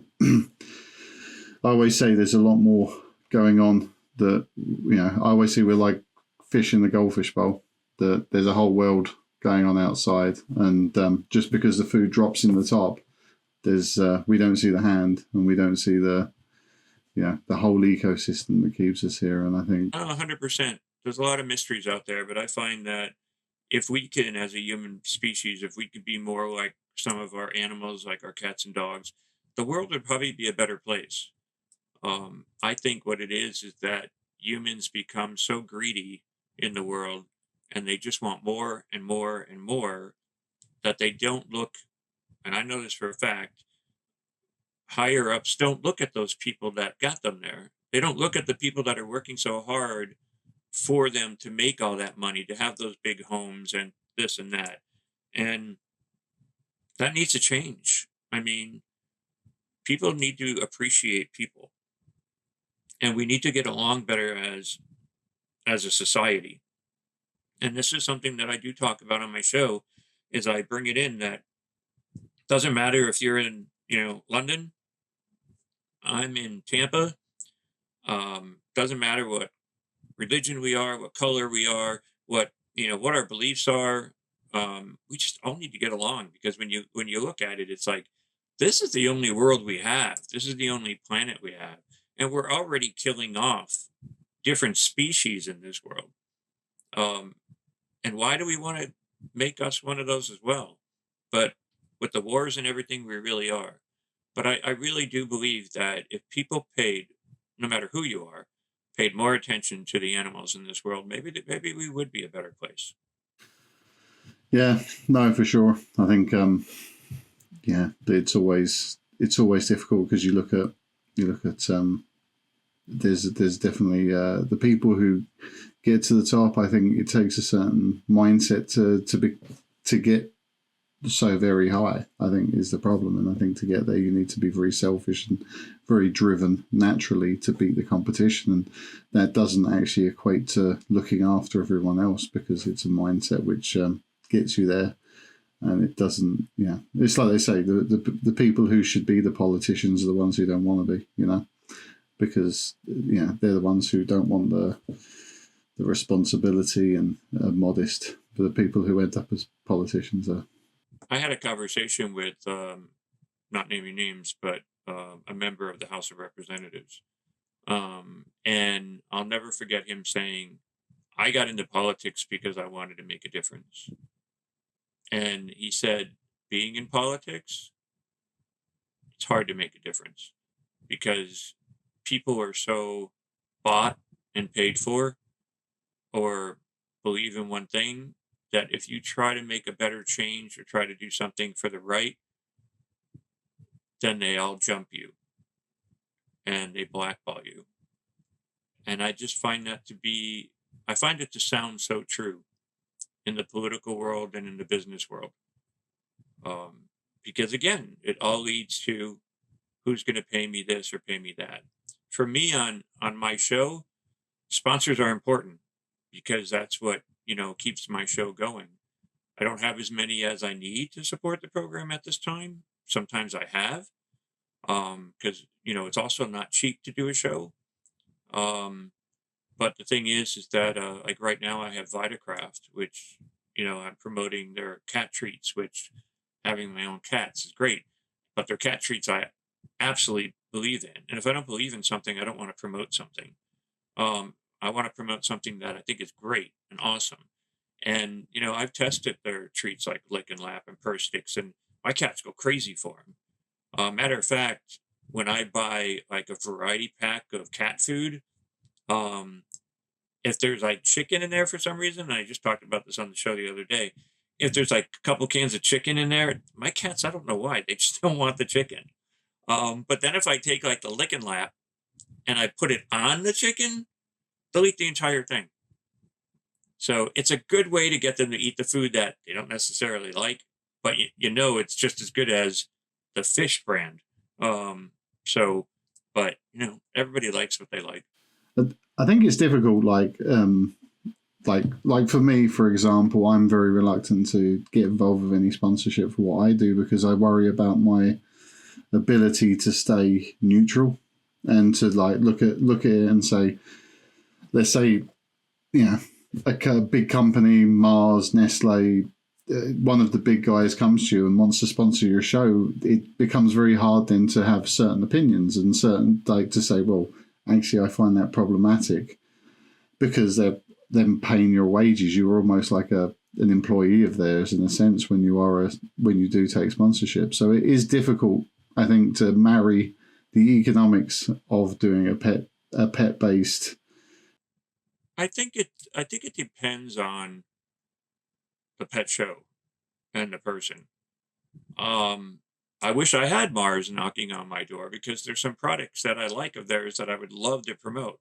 Speaker 1: always say there's a lot more going on that, I always see we're like fish in the goldfish bowl, that there's a whole world going on outside. And just because the food drops in the top, we don't see the hand, and we don't see the whole ecosystem that keeps us here. And I think
Speaker 2: 100%. There's a lot of mysteries out there, but I find that if we can, as a human species, if we could be more like some of our animals, like our cats and dogs, the world would probably be a better place. I think what it is that humans become so greedy in the world, and they just want more and more and more, that they don't look, and I know this for a fact, higher ups don't look at those people that got them there. They don't look at the people that are working so hard for them to make all that money, to have those big homes and this and that. And that needs to change. I mean, people need to appreciate people, and we need to get along better as a society. And this is something that I do talk about on my show, is I bring it in that doesn't matter if you're in, London, I'm in Tampa. Doesn't matter what religion we are, what color we are, what our beliefs are. We just all need to get along, because when you look at it, it's like, this is the only world we have. This is the only planet we have, and we're already killing off different species in this world. Um, and why do we want to make us one of those as well? But with the wars and everything, we really are. But I really do believe that if people paid, no matter who you are, paid more attention to the animals in this world, maybe we would be a better place.
Speaker 1: Yeah, no, for sure. I think yeah, it's always difficult because you look at there's definitely the people who get to the top. I think it takes a certain mindset to get so very high, I think, is the problem. And I think to get there, you need to be very selfish and very driven naturally to beat the competition. And that doesn't actually equate to looking after everyone else, because it's a mindset which gets you there. And it doesn't, yeah. It's like they say, the people who should be the politicians are the ones who don't want to be, because, they're the ones who don't want the responsibility and are modest. But the people who end up as politicians are.
Speaker 2: I had a conversation with, not naming names, but a member of the House of Representatives. And I'll never forget him saying, I got into politics because I wanted to make a difference. And he said, being in politics, it's hard to make a difference, because people are so bought and paid for, or believe in one thing, that if you try to make a better change or try to do something for the right, then they all jump you and they blackball you. And I find it to sound so true in the political world and in the business world. Because again, it all leads to who's going to pay me this or pay me that. For me, on my show, sponsors are important, because that's what keeps my show going. I don't have as many as I need to support the program at this time. Sometimes I have, because it's also not cheap to do a show. But the thing is that like right now I have Vitacraft, which I'm promoting their cat treats, which having my own cats is great, but their cat treats I absolutely believe in. And if I don't believe in something, I don't want to promote something. I want to promote something that I think is great and awesome. And I've tested their treats like Lick and Lap and Purr Sticks, and my cats go crazy for them. Matter of fact, when I buy like a variety pack of cat food, um, if there's like chicken in there for some reason, and I just talked about this on the show the other day, if there's like a couple cans of chicken in there, my cats, I don't know why, they just don't want the chicken. But then if I take like the Lick and Lap and I put it on the chicken, they'll eat the entire thing. So it's a good way to get them to eat the food that they don't necessarily like, but it's just as good as the fish brand. So, but everybody likes what they like.
Speaker 1: I think it's difficult. Like for me, for example, I'm very reluctant to get involved with any sponsorship for what I do, because I worry about my ability to stay neutral and to like look at it and say, let's say, a big company, Mars, Nestle, one of the big guys comes to you and wants to sponsor your show. It becomes very hard then to have certain opinions and certain, like, to say, well, actually, I find that problematic, because they're them paying your wages. You're almost like an employee of theirs in a sense when you do take sponsorship. So it is difficult, I think, to marry the economics of doing a pet based.
Speaker 2: I think it depends on the pet show and the person. I wish I had Mars knocking on my door, because there's some products that I like of theirs that I would love to promote.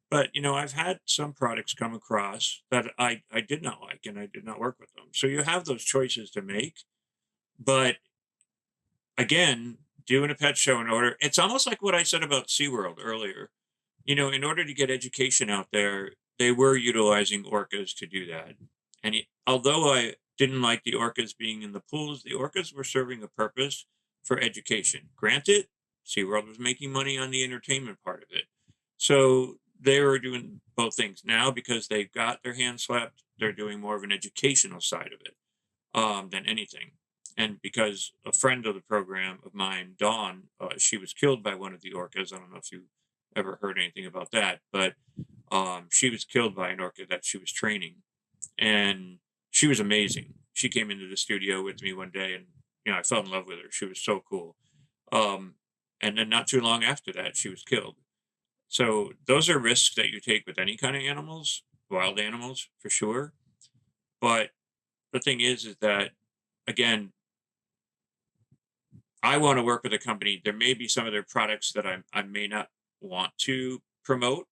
Speaker 2: But I've had some products come across that I did not like, and I did not work with them. So you have those choices to make. But again, doing a pet show, it's almost like what I said about SeaWorld earlier. In order to get education out there, they were utilizing orcas to do that. And although I didn't like the orcas being in the pools, the orcas were serving a purpose for education. Granted, SeaWorld was making money on the entertainment part of it. So they were doing both things. Now, because they've got their hands slapped, they're doing more of an educational side of it than anything. And because a friend of the program of mine, Dawn, she was killed by one of the orcas. I don't know if you ever heard anything about that, but she was killed by an orca that she was training, and she was amazing. She came into the studio with me one day, and I fell in love with her. She was so cool. Um, and then not too long after that, she was killed. So those are risks that you take with any kind of animals, wild animals for sure. But the thing is that again, I want to work with a company. There may be some of their products that I may not want to promote,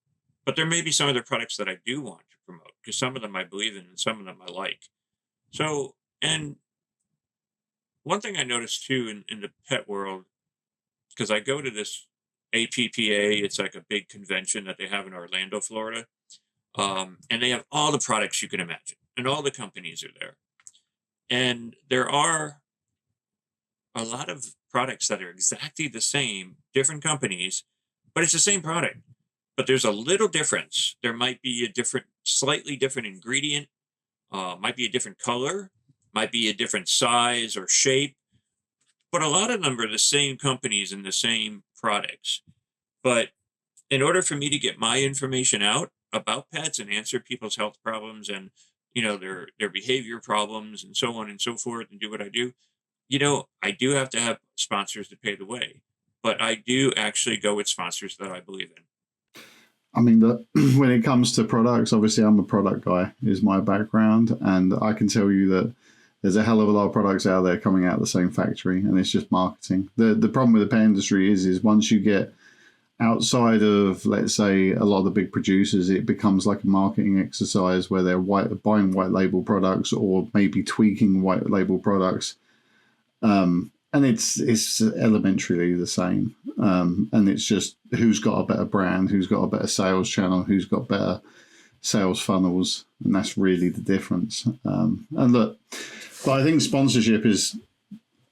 Speaker 2: but there may be some of their products that I do want to promote because some of them I believe in and some of them I like. So, and one thing I noticed too in the pet world, because I go to this APPA, it's like a big convention that they have in Orlando, Florida, and they have all the products you can imagine, and all the companies are there. And there are a lot of products that are exactly the same, different companies, but it's the same product. But there's a little difference. There might be a different, slightly different ingredient, might be a different color, might be a different size or shape, but a lot of them are the same companies and the same products. But in order for me to get my information out about pets and answer people's health problems and their behavior problems and so on and so forth and do what I do, I do have to have sponsors to pay the way, but I do actually go with sponsors that I believe in.
Speaker 1: I mean, when it comes to products, obviously I'm a product guy, is my background, and I can tell you that there's a hell of a lot of products out there coming out of the same factory, and it's just marketing. The problem with the pet industry is once you get outside of, let's say, a lot of the big producers, it becomes like a marketing exercise where they're buying white label products or maybe tweaking white label products. And it's elementarily the same. And it's just who's got a better brand, who's got a better sales channel, who's got better sales funnels, and that's really the difference. And look, but I think sponsorship is,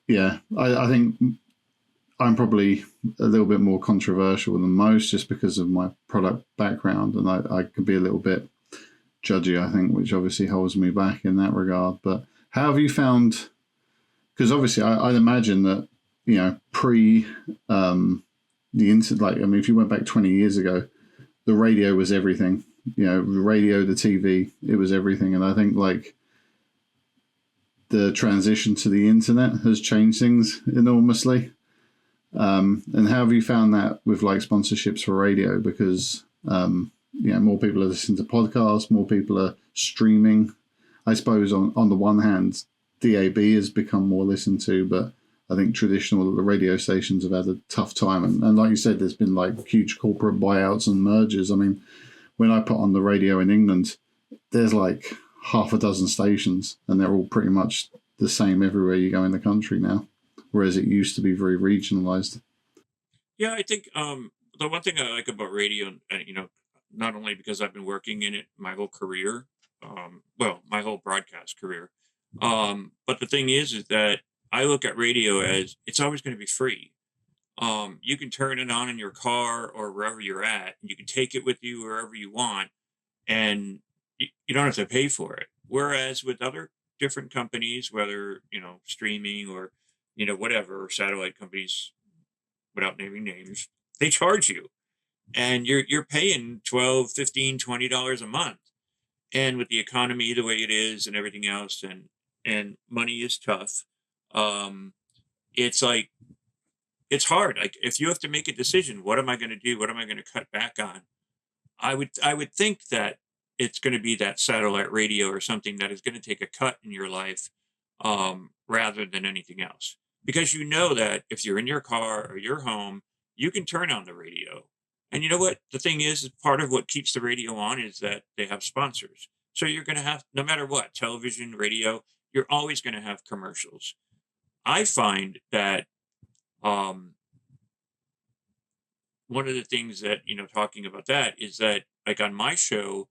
Speaker 1: I think I'm probably a little bit more controversial than most just because of my product background, and I can be a little bit judgy, I think, which obviously holds me back in that regard. But how have you found? Because obviously, I'd imagine that pre the internet, like I mean, if you went back 20 years ago, the radio was everything. The radio, the TV, it was everything. And I think like the transition to the internet has changed things enormously. And how have you found that with like sponsorships for radio? Because more people are listening to podcasts, more people are streaming. I suppose on the one hand, DAB has become more listened to, but I think traditional radio stations have had a tough time. And like you said, there's been like huge corporate buyouts and mergers. I mean, when I put on the radio in England, there's like half a dozen stations, and they're all pretty much the same everywhere you go in the country now, whereas it used to be very regionalized.
Speaker 2: Yeah, I think the one thing I like about radio, not only because I've been working in it my whole career, my whole broadcast career, but the thing is that I look at radio as it's always going to be free. You can turn it on in your car or wherever you're at, and you can take it with you wherever you want, and you don't have to pay for it. Whereas with other different companies, whether streaming or whatever, or satellite companies, without naming names, they charge you, and you're paying 12, 15, $20 a month. And with the economy the way it is and everything else, and money is tough, it's like it's hard. Like if you have to make a decision, what am I going to do? What am I going to cut back on? I would think that it's going to be that satellite radio or something that is going to take a cut in your life, rather than anything else. Because that if you're in your car or your home, you can turn on the radio. And you know what? The thing is part of what keeps the radio on is that they have sponsors. So you're going to have, no matter what, television, radio, you're always going to have commercials. I find that one of the things that, talking about that is that, like on my show,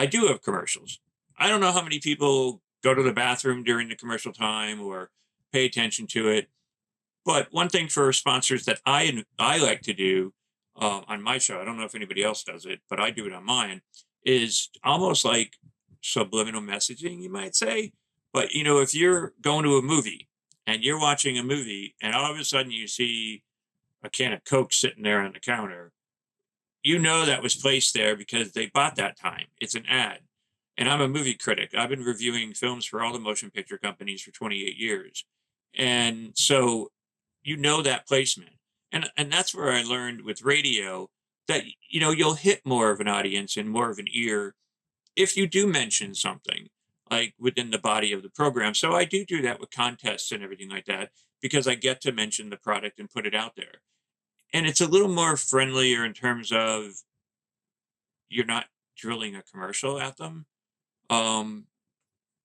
Speaker 2: I do have commercials. I don't know how many people go to the bathroom during the commercial time or pay attention to it. But one thing for sponsors that I like to do on my show, I don't know if anybody else does it, but I do it on mine, is almost like subliminal messaging, you might say. But if you're going to a movie and you're watching a movie and all of a sudden you see a can of Coke sitting there on the counter, that was placed there because they bought that time. It's an ad. And I'm a movie critic. I've been reviewing films for all the motion picture companies for 28 years. And so that placement. And that's where I learned with radio that you'll hit more of an audience and more of an ear if you do mention something like within the body of the program. So I do that with contests and everything like that because I get to mention the product and put it out there. And it's a little more friendlier in terms of you're not drilling a commercial at them. Do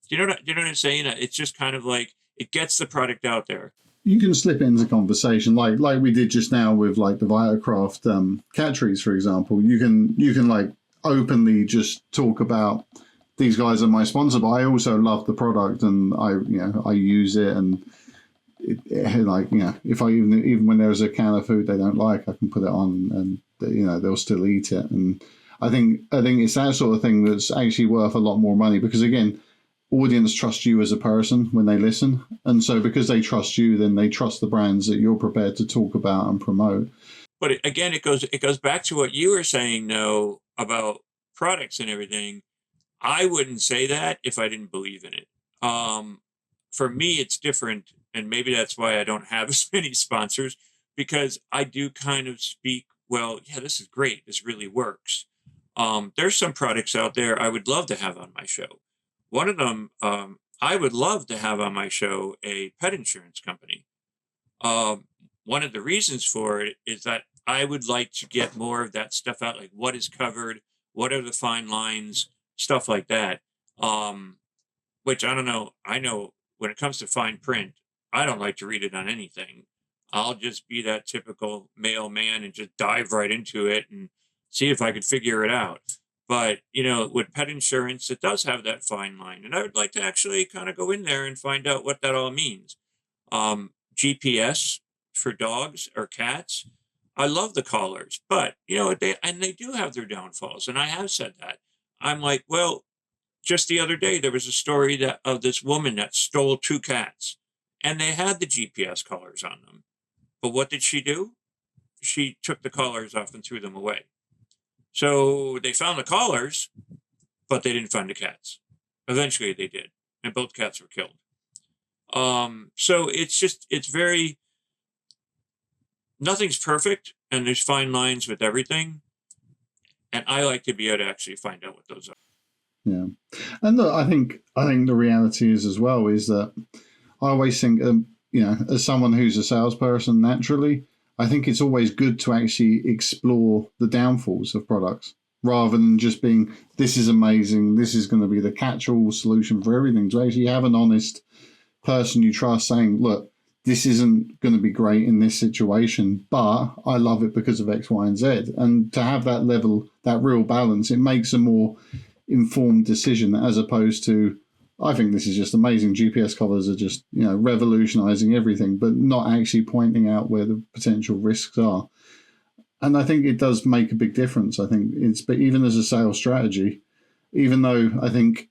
Speaker 2: you know what I'm saying? It's just kind of like it gets the product out there.
Speaker 1: You can slip it into conversation like we did just now with like the Vitacraft cat trees, for example. You can like openly just talk about these guys are my sponsor, but I also love the product and I use it, and like if I even when there's a can of food they don't like, I can put it on and they'll still eat it. And I think it's that sort of thing that's actually worth a lot more money because again, audience trust you as a person when they listen, and so because they trust you, then they trust the brands that you're prepared to talk about and promote.
Speaker 2: But again, it goes back to what you were saying, though, about products and everything. I wouldn't say that if I didn't believe in it. For me, it's different, and maybe that's why I don't have as many sponsors because I do kind of speak. Well, yeah, this is great. This really works. There's some products out there I would love to have on my show. One of them, I would love to have on my show a pet insurance company. One of the reasons for it is that I would like to get more of that stuff out, like what is covered, what are the fine lines, stuff like that. Which I don't know. I know when it comes to fine print, I don't like to read it on anything. I'll just be that typical mailman and just dive right into it and see if I could figure it out. But, with pet insurance, it does have that fine line. And I would like to actually kind of go in there and find out what that all means. GPS for dogs or cats. I love the collars, but, they do have their downfalls. And I have said that. I'm like, well, just the other day, there was a story of this woman that stole 2 cats. And they had the GPS collars on them. But what did she do? She took the collars off and threw them away. So they found the collars, but they didn't find the cats. Eventually they did, and both cats were killed. So it's very, nothing's perfect, and there's fine lines with everything. And I like to be able to actually find out what those are.
Speaker 1: Yeah. And look, I think the reality is as well is that I always think, as someone who's a salesperson naturally, I think it's always good to actually explore the downfalls of products rather than just being, this is amazing, this is going to be the catch-all solution for everything. To actually have an honest person you trust saying, look, this isn't going to be great in this situation, but I love it because of X, Y, and Z. And to have that level, that real balance, it makes a more informed decision as opposed to, I think this is just amazing. GPS collars are just, revolutionizing everything, but not actually pointing out where the potential risks are. And I think it does make a big difference. I think but even as a sales strategy, even though I think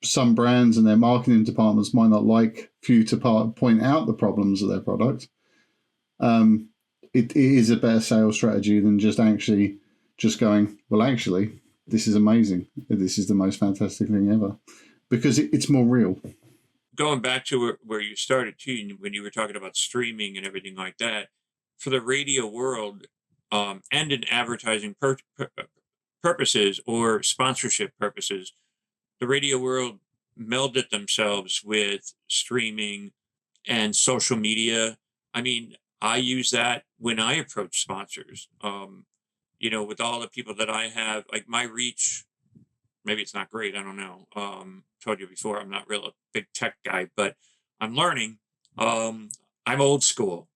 Speaker 1: some brands and their marketing departments might not like for you to point out the problems of their product, it is a better sales strategy than just going, well, actually, this is amazing. This is the most fantastic thing ever. Because it's more real.
Speaker 2: Going back to where you started too, when you were talking about streaming and everything like that, for the radio world, and in advertising purposes or sponsorship purposes, the radio world melded themselves with streaming and social media. I mean, I use that when I approach sponsors. With all the people that I have, like my reach, maybe it's not great. I don't know. Told you before, I'm not real a big tech guy, but I'm learning. I'm old school,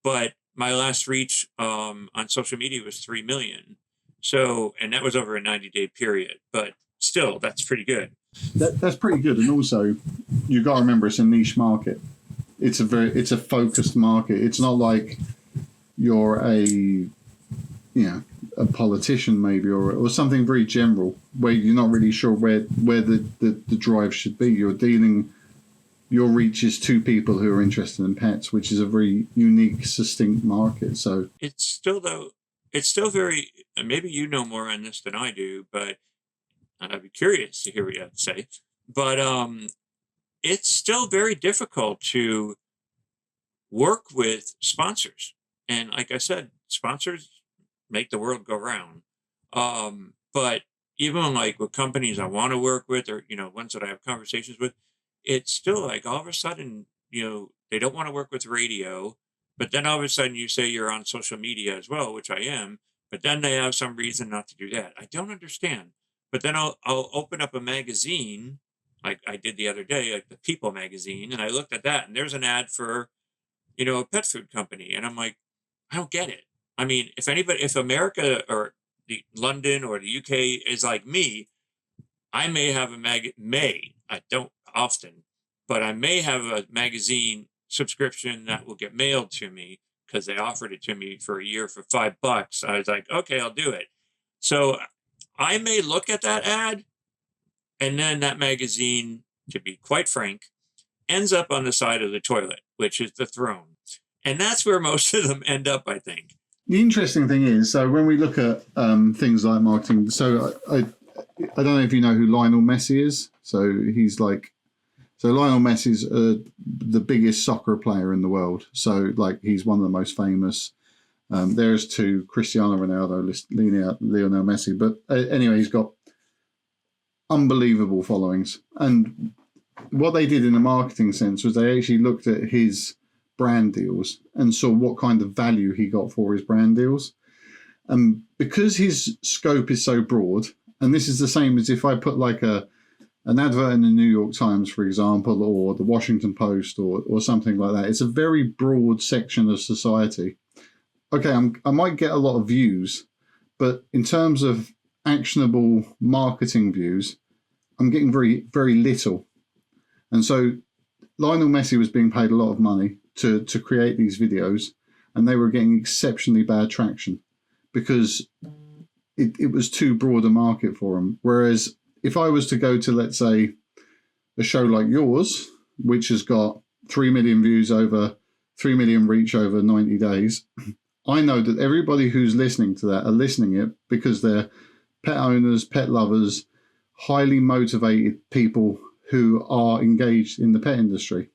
Speaker 2: but my last reach on social media was 3 million. So, and that was over a 90-day period, but still, that's pretty good.
Speaker 1: That's pretty good. And also, you've got to remember it's a niche market. It's a focused market. It's not like you're a politician maybe or something very general where you're not really sure where the drive should be. Your reach is to people who are interested in pets, which is a very unique, succinct market. So
Speaker 2: it's still very, and maybe you know more on this than I do, but I'd be curious to hear what you have to say. But it's still very difficult to work with sponsors. And like I said, sponsors make the world go round. But even like with companies I want to work with, or ones that I have conversations with, it's still like all of a sudden, they don't want to work with radio, but then all of a sudden you say you're on social media as well, which I am, but then they have some reason not to do that. I don't understand. But then I'll open up a magazine like I did the other day, like the People magazine, and I looked at that and there's an ad for, a pet food company. And I'm like, I don't get it. I mean, if America or the London or the UK is like me, I may have I don't often, but I may have a magazine subscription that will get mailed to me because they offered it to me for a year for $5. I was like, okay, I'll do it. So I may look at that ad, and then that magazine, to be quite frank, ends up on the side of the toilet, which is the throne. And that's where most of them end up, I think.
Speaker 1: The interesting thing is, so when we look at things like marketing, so I don't know if you know who Lionel Messi is. So Lionel Messi's the biggest soccer player in the world. So like he's one of the most famous. There's to Cristiano Ronaldo, Lionel Messi. But anyway, he's got unbelievable followings. And what they did in the marketing sense was they actually looked at his brand deals and saw what kind of value he got for his brand deals. And because his scope is so broad, and this is the same as if I put like an advert in the New York Times, for example, or the Washington Post or something like that. It's a very broad section of society. Okay, I might get a lot of views, but in terms of actionable marketing views, I'm getting very, very little. And so Lionel Messi was being paid a lot of money to create these videos, and they were getting exceptionally bad traction because it was too broad a market for them. Whereas if I was to go to, let's say, a show like yours, which has got 3 million views 3 million reach over 90 days, I know that everybody who's listening to that are listening it because they're pet owners, pet lovers, highly motivated people who are engaged in the pet industry.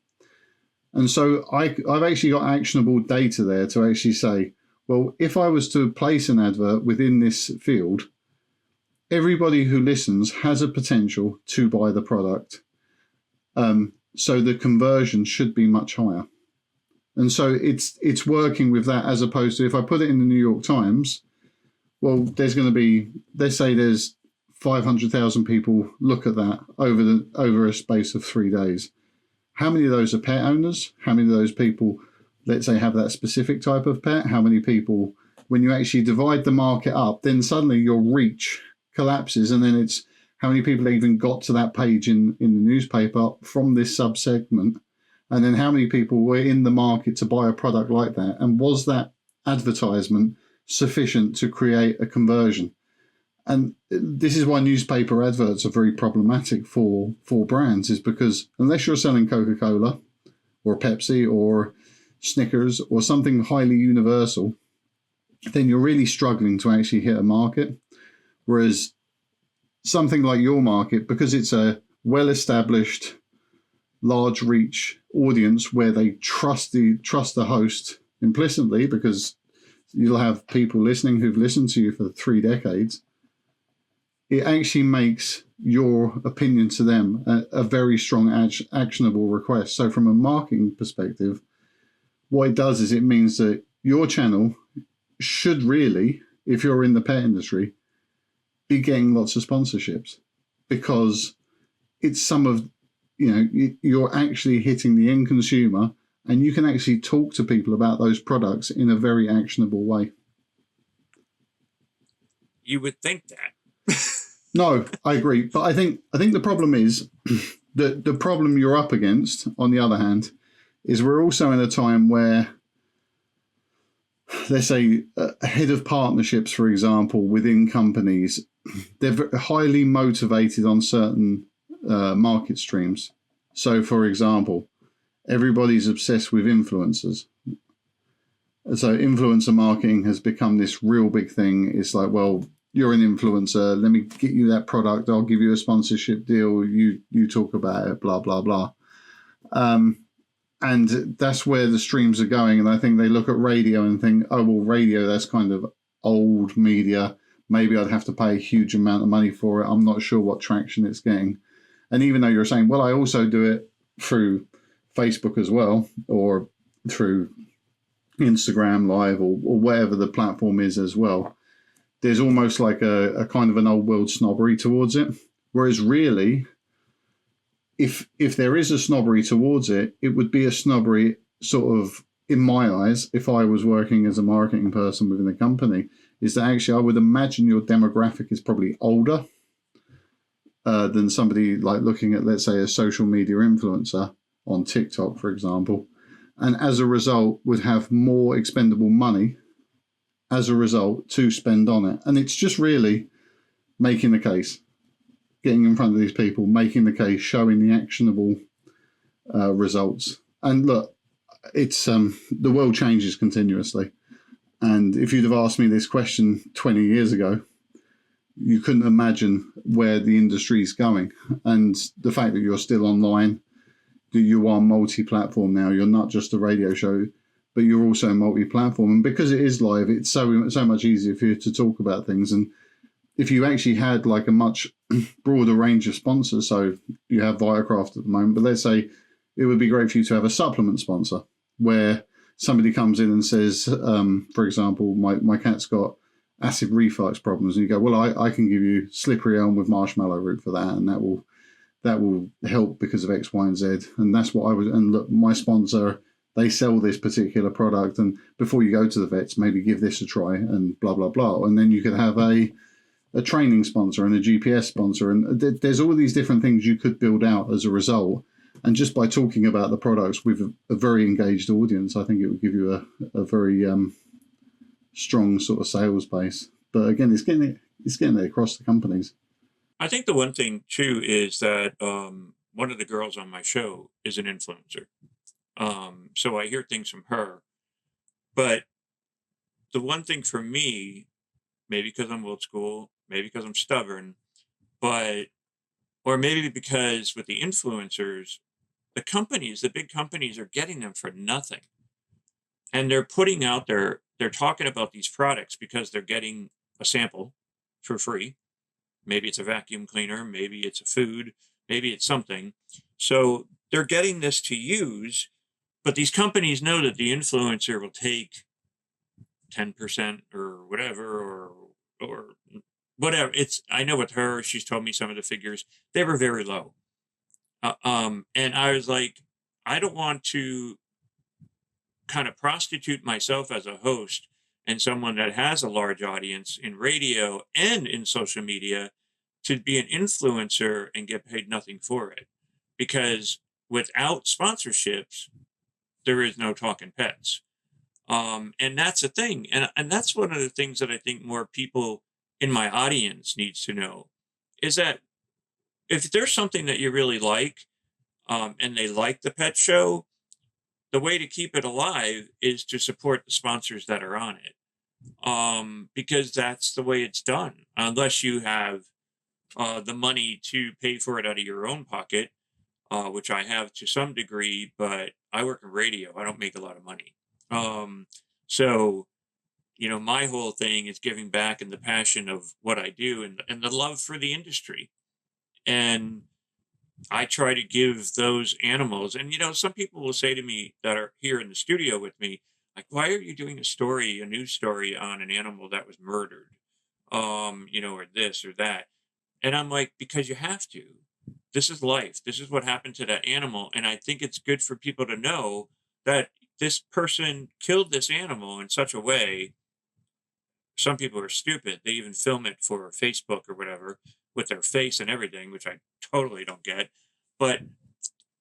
Speaker 1: And so I've actually got actionable data there to actually say, well, if I was to place an advert within this field, everybody who listens has a potential to buy the product. So the conversion should be much higher. And so it's working with that, as opposed to if I put it in the New York Times, well, there's going to be, let's say there's 500,000 people look at that over a space of 3 days. How many of those are pet owners? How many of those people, let's say, have that specific type of pet? How many people, when you actually divide the market up, then suddenly your reach collapses, and then it's how many people even got to that page in the newspaper from this subsegment, and then how many people were in the market to buy a product like that, and was that advertisement sufficient to create a conversion? And this is why newspaper adverts are very problematic for brands, is because unless you're selling Coca-Cola or Pepsi or Snickers or something highly universal, then you're really struggling to actually hit a market. Whereas something like your market, because it's a well-established, large reach audience where they trust the host implicitly, because you'll have people listening who've listened to you for 3 decades, it actually makes your opinion to them a very strong actionable request. So from a marketing perspective, what it does is it means that your channel should really, if you're in the pet industry, be getting lots of sponsorships, because it's you're actually hitting the end consumer, and you can actually talk to people about those products in a very actionable way.
Speaker 2: You would think that.
Speaker 1: No, I agree. But I think the problem is that the problem you're up against, on the other hand, is we're also in a time where, let's say, a head of partnerships, for example, within companies, they're highly motivated on certain market streams. So, for example, everybody's obsessed with influencers. So influencer marketing has become this real big thing. It's like, well, you're an influencer. Let me get you that product. I'll give you a sponsorship deal. You talk about it, blah, blah, blah. And that's where the streams are going. And I think they look at radio and think, oh, well, radio, that's kind of old media. Maybe I'd have to pay a huge amount of money for it. I'm not sure what traction it's getting. And even though you're saying, well, I also do it through Facebook as well, or through Instagram Live, or whatever the platform is as well, there's almost like a kind of an old world snobbery towards it. Whereas really, if there is a snobbery towards it, it would be a snobbery sort of, in my eyes, if I was working as a marketing person within a company, is that actually I would imagine your demographic is probably older than somebody like looking at, let's say, a social media influencer on TikTok, for example, and as a result would have more expendable money as a result to spend on it. And it's just really making the case, getting in front of these people, making the case, showing the actionable results. And look, it's the world changes continuously. And if you'd have asked me this question 20 years ago, you couldn't imagine where the industry is going. And the fact that you're still online, that you are multi-platform now, you're not just a radio show, but you're also multi-platform. And because it is live, it's so much easier for you to talk about things. And if you actually had like a much broader range of sponsors, so you have Viacraft at the moment, but let's say it would be great for you to have a supplement sponsor where somebody comes in and says, for example, my cat's got acid reflux problems, and you go, well, I can give you slippery elm with marshmallow root for that, and that will help because of X, Y, and Z. And that's what I would, and look, my sponsor, they sell this particular product, and before you go to the vets, maybe give this a try, and blah, blah, blah. And then you could have a training sponsor and a GPS sponsor, and there's all these different things you could build out as a result. And just by talking about the products with a very engaged audience, I think it would give you a very strong sort of sales base. But again, it's getting it across the companies.
Speaker 2: I think the one thing too is that one of the girls on my show is an influencer. So I hear things from her. But the one thing for me, maybe because I'm old school, maybe because I'm stubborn, or maybe because with the influencers, the big companies are getting them for nothing. And they're putting out they're talking about these products because they're getting a sample for free. Maybe it's a vacuum cleaner, maybe it's a food, maybe it's something. So they're getting this to use, but these companies know that the influencer will take 10% or whatever, or whatever. I know with her, she's told me some of the figures, they were very low. And I was like, I don't want to kind of prostitute myself as a host and someone that has a large audience in radio and in social media to be an influencer and get paid nothing for it. Because without sponsorships, there is no Talkin Pets. And that's a thing. And that's one of the things that I think more people in my audience needs to know is that if there's something that you really like, and they like the pet show, the way to keep it alive is to support the sponsors that are on it. Because that's the way it's done. Unless you have the money to pay for it out of your own pocket, which I have to some degree, but I work in radio. I don't make a lot of money. So, my whole thing is giving back and the passion of what I do and the love for the industry. And I try to give those animals, and some people will say to me that are here in the studio with me, like, why are you doing a news story on an animal that was murdered? Or this or that. And I'm like, because you have to. This is life. This is what happened to that animal. And I think it's good for people to know that this person killed this animal in such a way some people are stupid. They even film it for Facebook or whatever with their face and everything, which I totally don't get. But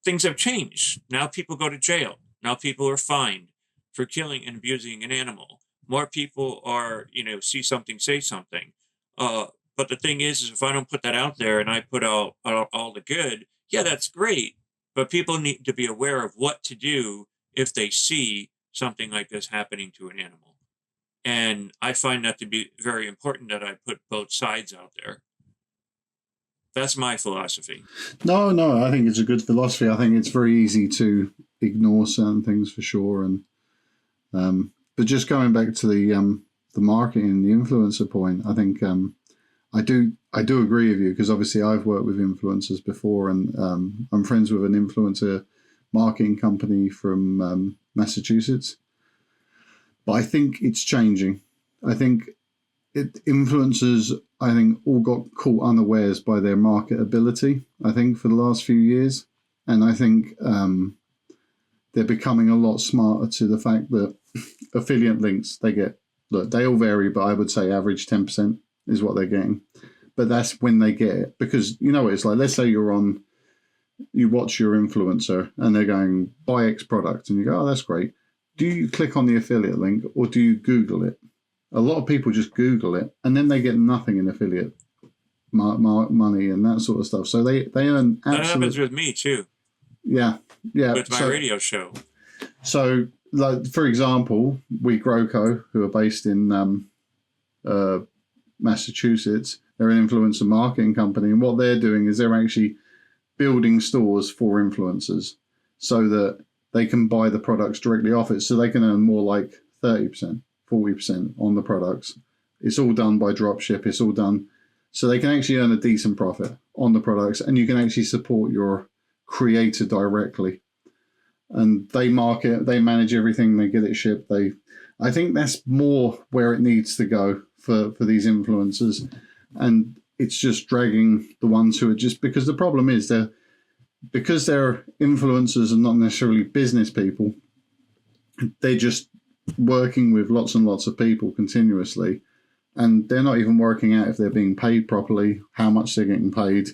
Speaker 2: things have changed. Now people go to jail. Now people are fined for killing and abusing an animal. More people are, see something, say something. But the thing is if I don't put that out there and I put out all the good, yeah, that's great. But people need to be aware of what to do if they see something like this happening to an animal. And I find that to be very important that I put both sides out there. That's my philosophy.
Speaker 1: No, I think it's a good philosophy. I think it's very easy to ignore certain things for sure. And but just going back to the marketing, the influencer point, I think I do agree with you, because obviously I've worked with influencers before, and I'm friends with an influencer marketing company from Massachusetts. But I think it's changing. I think influencers, all got caught unawares by their marketability, I think, for the last few years. And I think they're becoming a lot smarter to the fact that affiliate links, they all vary, but I would say average 10% is what they're getting. But that's when they get it. Because, it's like, let's say you watch your influencer and they're going, buy X product, and you go, oh, that's great. Do you click on the affiliate link, or do you Google it? A lot of people just Google it, and then they get nothing in affiliate money and that sort of stuff. So they earn.
Speaker 2: That happens with me too.
Speaker 1: Yeah.
Speaker 2: With my radio show.
Speaker 1: So, like, for example, We Growco, who are based in Massachusetts, they're an influencer marketing company, and what they're doing is they're actually building stores for influencers so that they can buy the products directly off it, so they can earn more like 30%, 40% on the products. It's all done by dropship. It's all done so they can actually earn a decent profit on the products, and you can actually support your creator directly. And they market, they manage everything, they get it shipped. I think that's more where it needs to go for these influencers. And it's just dragging the ones who are just, because the problem is because they're influencers and not necessarily business people, they're just working with lots and lots of people continuously, and they're not even working out if they're being paid properly, how much they're getting paid.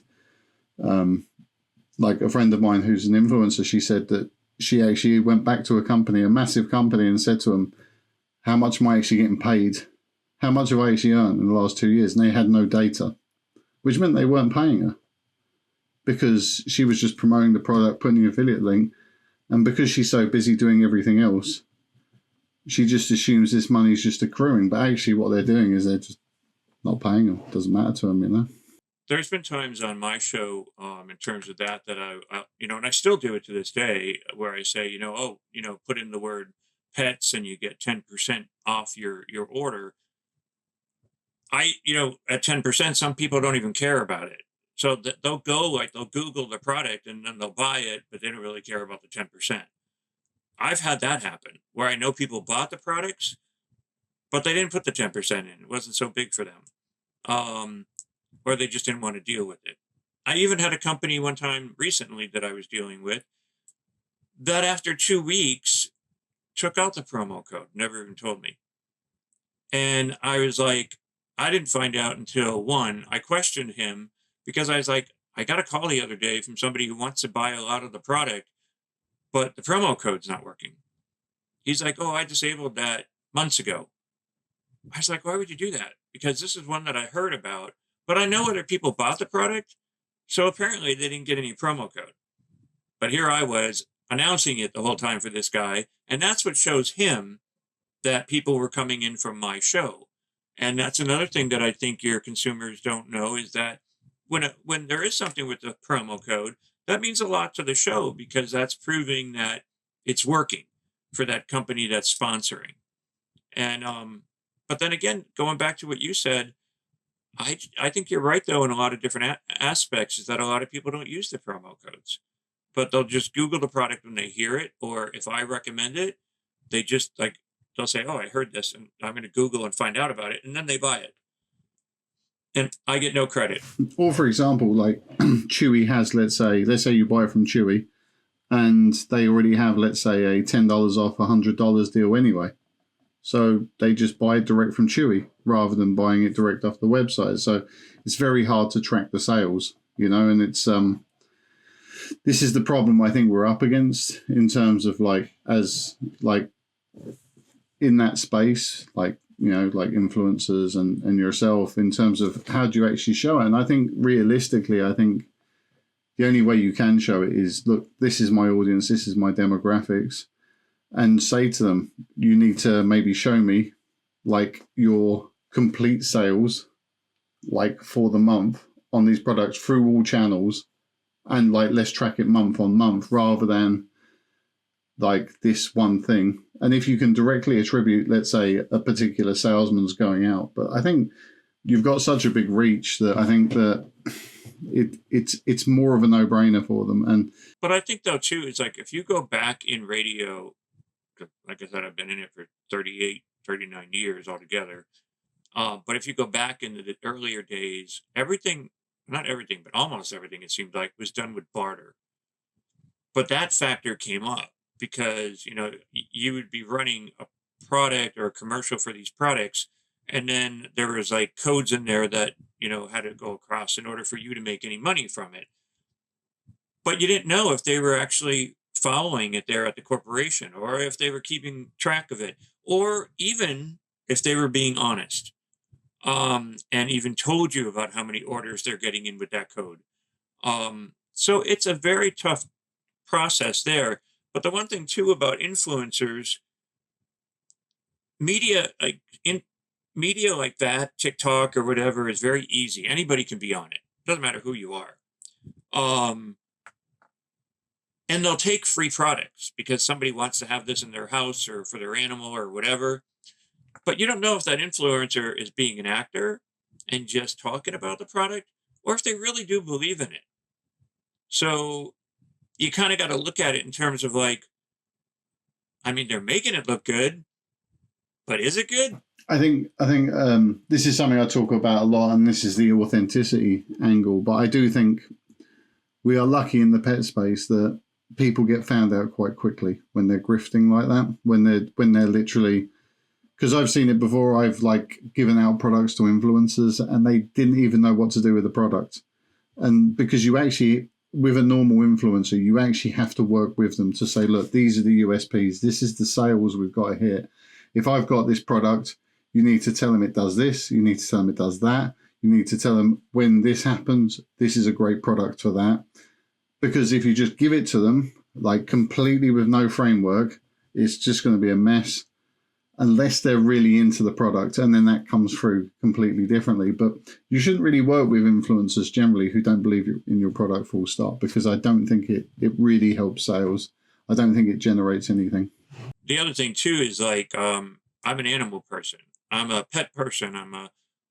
Speaker 1: Like a friend of mine who's an influencer, she said that she actually went back to a massive company, and said to them, how much am I actually getting paid? How much have I actually earned in the last 2 years? And they had no data, which meant they weren't paying her, because she was just promoting the product, putting the affiliate link. And because she's so busy doing everything else, she just assumes this money is just accruing. But actually what they're doing is they're just not paying them. It doesn't matter to them,
Speaker 2: There's been times on my show, in terms of that I and I still do it to this day, where I say, put in the word pets and you get 10% off your order. At 10%, some people don't even care about it. So they'll Google the product and then they'll buy it, but they don't really care about the 10%. I've had that happen where I know people bought the products, but they didn't put the 10% in. It wasn't so big for them. Or they just didn't want to deal with it. I even had a company one time recently that I was dealing with that after 2 weeks took out the promo code, never even told me. And I was like, I didn't find out until I questioned him, because I was like, I got a call the other day from somebody who wants to buy a lot of the product, but the promo code's not working. He's like, oh, I disabled that months ago. I was like, why would you do that? Because this is one that I heard about, but I know other people bought the product, so apparently they didn't get any promo code. But here I was announcing it the whole time for this guy, and that's what shows him that people were coming in from my show. And that's another thing that I think your consumers don't know, is that when there is something with the promo code, that means a lot to the show, because that's proving that it's working for that company that's sponsoring. And but then again, going back to what you said, I think you're right, though, in a lot of different aspects, is that a lot of people don't use the promo codes, but they'll just Google the product when they hear it, or if I recommend it, they just they'll say, oh, I heard this and I'm going to Google and find out about it, and then they buy it. And I get no credit.
Speaker 1: Or for example, like Chewy has, let's say you buy it from Chewy, and they already have, let's say, a $10 off $100 deal anyway. So they just buy it direct from Chewy rather than buying it direct off the website. So it's very hard to track the sales, and it's this is the problem I think we're up against in terms of in that space, like influencers and yourself, in terms of how do you actually show it. And I think realistically, the only way you can show it is, look, this is my audience, this is my demographics, and say to them, you need to maybe show me your complete sales for the month on these products through all channels, and let's track it month on month rather than this one thing. And if you can directly attribute, let's say, a particular salesman's going out, but I think you've got such a big reach that I think that it's more of a no-brainer for them.
Speaker 2: But I think though too, it's if you go back in radio, like I said, I've been in it for 38, 39 years altogether. But if you go back into the earlier days, not everything, but almost everything, it seemed like, was done with barter. But that factor came up because, you would be running a product or a commercial for these products, and then there was codes in there that, had to go across in order for you to make any money from it. But you didn't know if they were actually following it there at the corporation, or if they were keeping track of it, or even if they were being honest, and even told you about how many orders they're getting in with that code. So it's a very tough process there. But the one thing too about influencers, media media like that, TikTok or whatever, is very easy. Anybody can be on it. Doesn't matter who you are. And they'll take free products because somebody wants to have this in their house or for their animal or whatever. But you don't know if that influencer is being an actor and just talking about the product, or if they really do believe in it. So you kind of got to look at it in terms of they're making it look good, but is it good?
Speaker 1: I think this is something I talk about a lot, and this is the authenticity angle. But I do think we are lucky in the pet space that people get found out quite quickly when they're grifting like that, when they're literally, because I've seen it before. I've given out products to influencers and they didn't even know what to do with the product. And because you actually, with a normal influencer, you actually have to work with them to say, look, these are the USPs. This is the sales we've got to hit. If I've got this product, you need to tell them it does this. You need to tell them it does that. You need to tell them when this happens, this is a great product for that. Because if you just give it to them, completely with no framework, it's just going to be a mess unless they're really into the product. And then that comes through completely differently. But you shouldn't really work with influencers generally who don't believe in your product full stop, because I don't think it really helps sales. I don't think it generates anything.
Speaker 2: The other thing too is I'm an animal person. I'm a pet person. I'm a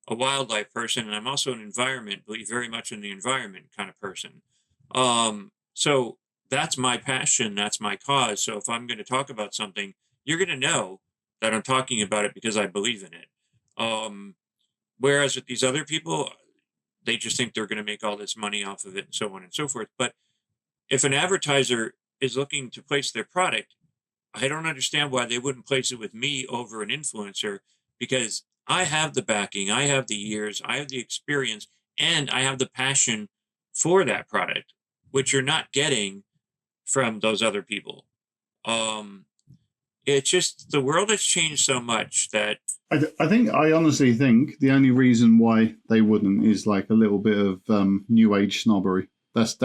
Speaker 2: wildlife person. And I'm also an environment, believe very much in the environment kind of person. So that's my passion. That's my cause. So if I'm going to talk about something, you're going to know that I'm talking about it because I believe in it. Whereas with these other people, they just think they're going to make all this money off of it and so on and so forth. But if an advertiser is looking to place their product, I don't understand why they wouldn't place it with me over an influencer, because I have the backing, I have the years, I have the experience, and I have the passion for that product, which you're not getting from those other people. It's just, the world has changed so much that
Speaker 1: I honestly think the only reason why they wouldn't is a little bit of new age snobbery. That's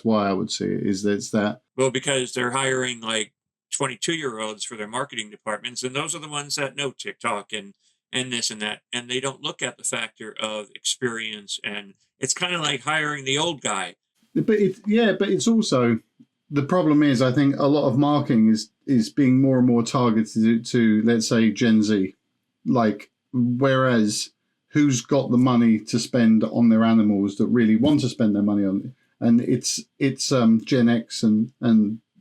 Speaker 1: why I would see it, is that it's that.
Speaker 2: Well, because they're hiring 22-year-olds for their marketing departments, and those are the ones that know TikTok and this and that, and they don't look at the factor of experience. And it's kind of like hiring the old guy.
Speaker 1: But it's also, the problem is, I think a lot of marketing is being more and more targeted to, let's say, Gen Z. Whereas who's got the money to spend on their animals that really want to spend their money on it? And it's Gen X and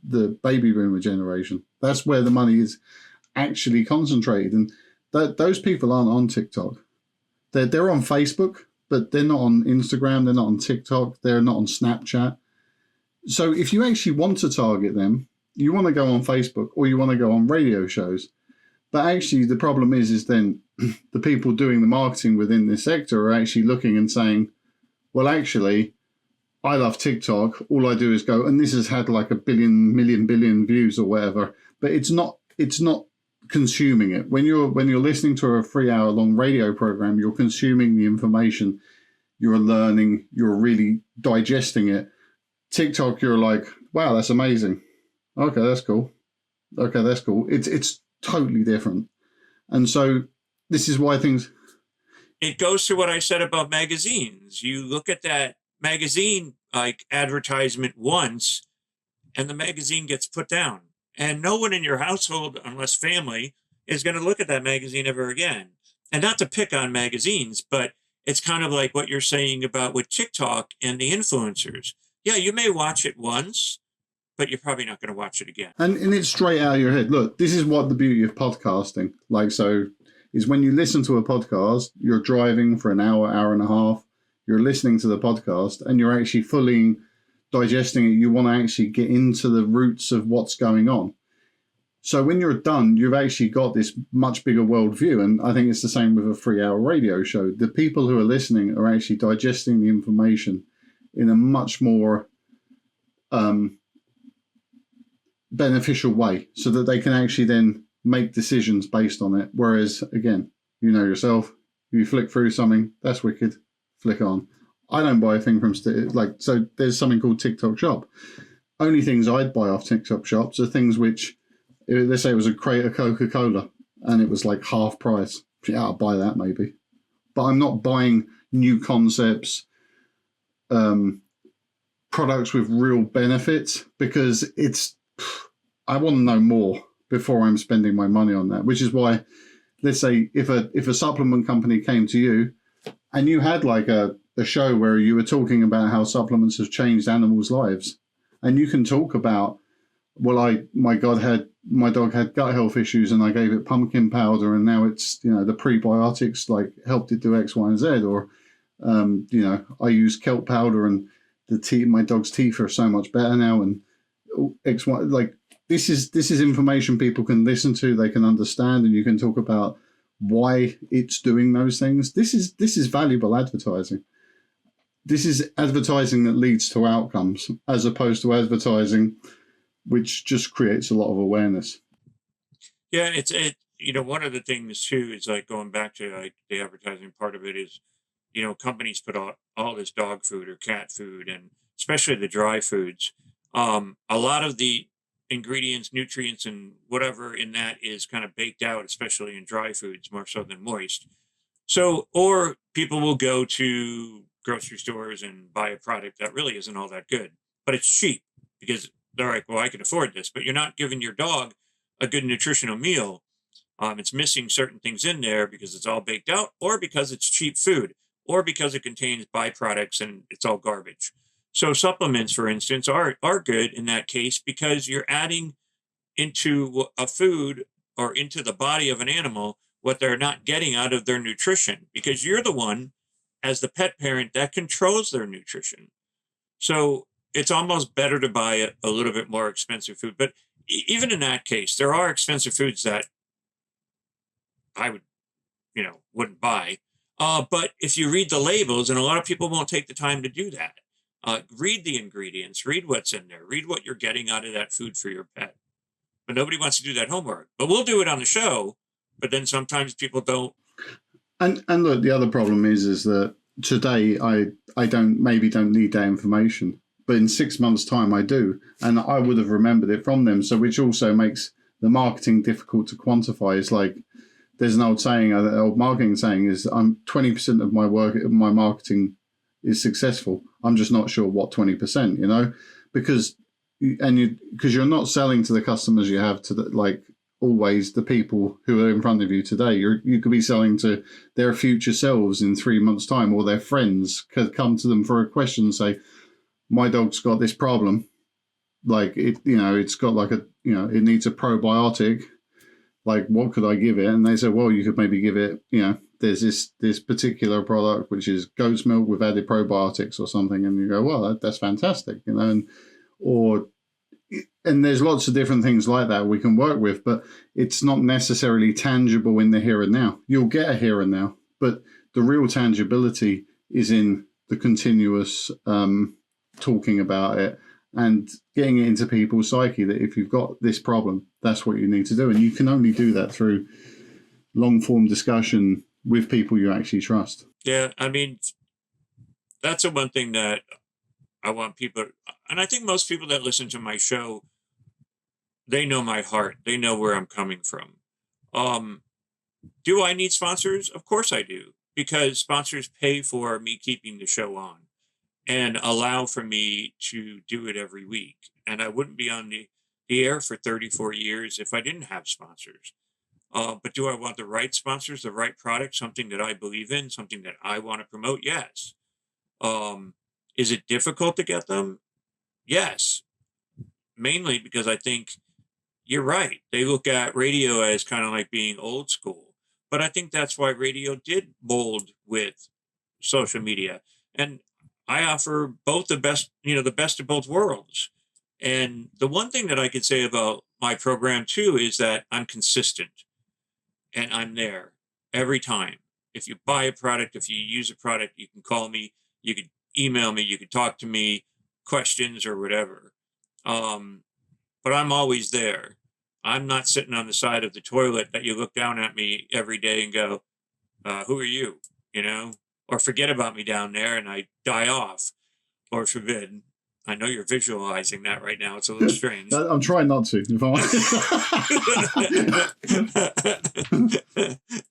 Speaker 1: the baby boomer generation. That's where the money is actually concentrated. And those people aren't on TikTok. They're on Facebook, but they're not on Instagram. They're not on TikTok. They're not on Snapchat. So if you actually want to target them, you want to go on Facebook or you want to go on radio shows. But actually, the problem is then the people doing the marketing within this sector are actually looking and saying, well, actually, I love TikTok. All I do is go, and this has had like a billion views or whatever, but it's not consuming it. When you're listening to a 3-hour long radio program, you're consuming the information, you're learning, you're really digesting it. TikTok, you're like, wow, that's amazing. Okay, that's cool. Okay, that's cool. It's totally different. And so this is why things...
Speaker 2: It goes to what I said about magazines. You look at that magazine like advertisement once and the magazine gets put down. And no one in your household, unless family, is going to look at that magazine ever again. And not to pick on magazines, but it's kind of like what you're saying about with TikTok and the influencers. Yeah, you may watch it once, but you're probably not going to watch it again.
Speaker 1: And it's straight out of your head. Look, this is what the beauty of podcasting, is when you listen to a podcast, you're driving for an hour and a half, you're listening to the podcast, and you're actually fully digesting it. You want to actually get into the roots of what's going on. So when you're done, you've actually got this much bigger worldview. And I think it's the same with a 3-hour radio show. The people who are listening are actually digesting the information in a much more beneficial way so that they can actually then make decisions based on it. Whereas, again, you know yourself, you flick through something, that's wicked, flick on. I don't buy a thing from, so there's something called TikTok Shop. Only things I'd buy off TikTok Shops are things which, let's say it was a crate of Coca-Cola and it was like half price. Yeah, I'll buy that maybe. But I'm not buying new concepts, products with real benefits, because I want to know more before I'm spending my money on that, which is why, let's say if a supplement company came to you and you had like a show where you were talking about how supplements have changed animals' lives, and you can talk about, well, my dog had gut health issues and I gave it pumpkin powder and now it's, the prebiotics like helped it do X, Y, and Z, or I use kelp powder and my dog's teeth are so much better now, and X, Y, like this is information people can listen to, they can understand, and you can talk about why it's doing those things. This is valuable advertising. This is advertising that leads to outcomes, as opposed to advertising which just creates a lot of awareness.
Speaker 2: Yeah, one of the things too is like going back to like the advertising part of it is, companies put out all this dog food or cat food, and especially the dry foods. A lot of the ingredients, nutrients, and whatever in that is kind of baked out, especially in dry foods, more so than moist. So, or people will go to grocery stores and buy a product that really isn't all that good, but it's cheap because they're like, well, I can afford this, but you're not giving your dog a good nutritional meal. It's missing certain things in there because it's all baked out, or because it's cheap food, or because it contains byproducts and it's all garbage. So supplements, for instance, are good in that case because you're adding into a food or into the body of an animal what they're not getting out of their nutrition, because you're the one, as the pet parent, that controls their nutrition. So it's almost better to buy a little bit more expensive food. But even in that case, there are expensive foods that I wouldn't buy. But if you read the labels, and a lot of people won't take the time to do that, read the ingredients, read what's in there, read what you're getting out of that food for your pet. But nobody wants to do that homework. But we'll do it on the show. But then sometimes people don't.
Speaker 1: And look, the other problem is that today I don't need that information. But in 6 months' time, I do. And I would have remembered it from them. So which also makes the marketing difficult to quantify. It's like there's an old saying, an old marketing saying is, I'm 20% of my work, my marketing is successful. I'm just not sure what 20%, because you're not selling to the customers you have, to always the people who are in front of you today. You could be selling to their future selves in 3 months' time, or their friends could come to them for a question and say, my dog's got this problem. It's got it needs a probiotic. Like, what could I give it? And they say, well, you could maybe give it, there's this particular product, which is goat's milk with added probiotics or something. And you go, well, that's fantastic, or and there's lots of different things like that we can work with, but it's not necessarily tangible in the here and now. You'll get a here and now, but the real tangibility is in the continuous talking about it and getting it into people's psyche that if you've got this problem, that's what you need to do. And you can only do that through long form discussion with people you actually trust.
Speaker 2: Yeah, I mean, that's the one thing that I want people, and I think most people that listen to my show, they know my heart. They know where I'm coming from. Do I need sponsors? Of course I do, because sponsors pay for me keeping the show on and allow for me to do it every week. And I wouldn't be on the air for 34 years if I didn't have sponsors. But do I want the right sponsors, the right product, something that I believe in, something that I want to promote? Yes. Is it difficult to get them? Yes. Mainly because I think you're right. They look at radio as kind of like being old school. But I think that's why radio did mold with social media. And I offer both the best, the best of both worlds. And the one thing that I could say about my program too is that I'm consistent and I'm there every time. If you buy a product, if you use a product, you can call me, you could email me, you could talk to me, questions or whatever. But I'm always there. I'm not sitting on the side of the toilet that you look down at me every day and go, who are you? Or forget about me down there and I die off, or forbid. I know you're visualizing that right now. It's a little strange.
Speaker 1: I'm trying not to, if I'm honest.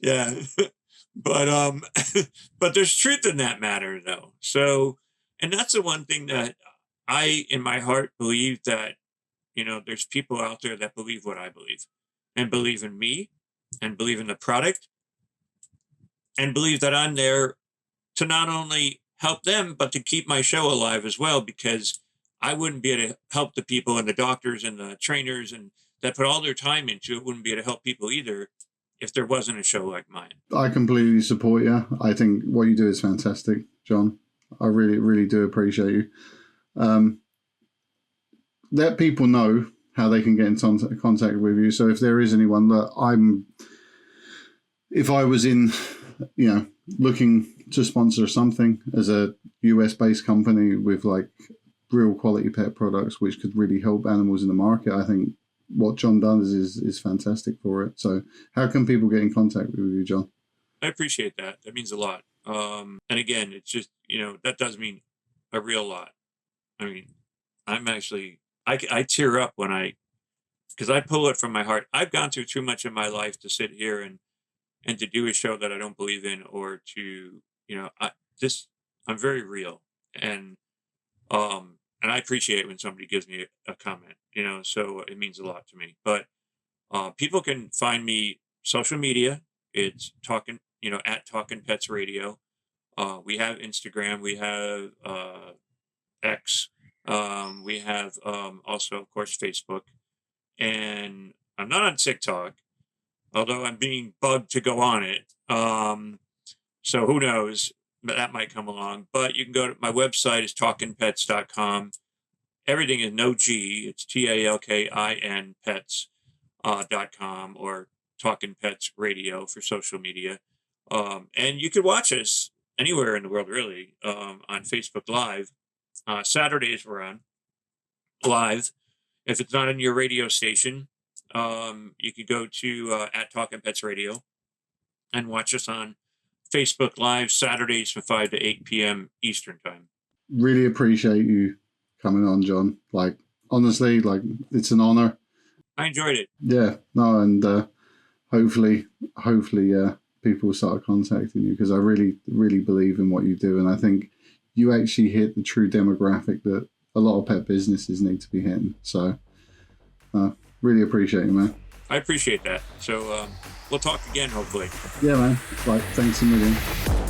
Speaker 2: Yeah. But there's truth in that matter though. So, and that's the one thing that I, in my heart, believe that, there's people out there that believe what I believe and believe in me and believe in the product and believe that I'm there to not only help them, but to keep my show alive as well, because I wouldn't be able to help the people and the doctors and the trainers and that put all their time into it, wouldn't be able to help people either if there wasn't a show like mine.
Speaker 1: I completely support you. I think what you do is fantastic, Jon. I really, really do appreciate you. Let people know how they can get in contact with you. So if there is anyone that if I was in, looking to sponsor something as a US-based company with like real quality pet products, which could really help animals in the market, I think what Jon does is fantastic for it. So how can people get in contact with you, Jon?
Speaker 2: I appreciate that. That means a lot. And again, it's just, that does mean a real lot. I mean, I'm actually, I tear up because I pull it from my heart. I've gone through too much in my life to sit here and to do a show that I don't believe in, or to, I'm very real. And I appreciate when somebody gives me a comment, so it means a lot to me. But people can find me social media. It's at Talkin Pets Radio. We have Instagram. We have X. We have also, of course, Facebook. And I'm not on TikTok, although I'm being bugged to go on it. So who knows? That might come along. But you can go to my website is talkinpets.com. Everything is no G. It's TALKIN pets.com, or Talkin Pets Radio for social media. And you could watch us anywhere in the world, really, on Facebook Live. Saturdays we're on live. If it's not on your radio station, you could go to at Talkin Pets Radio and watch us on Facebook Live Saturdays from 5 to 8 p.m. Eastern Time.
Speaker 1: Really appreciate you coming on, Jon. Like, honestly, it's an honor.
Speaker 2: I enjoyed it.
Speaker 1: Yeah, no, and hopefully, people will start contacting you, because I really, really believe in what you do, and I think you actually hit the true demographic that a lot of pet businesses need to be hitting. So, really appreciate you, man.
Speaker 2: I appreciate that. So we'll talk again, hopefully.
Speaker 1: Yeah, man. Thanks a million.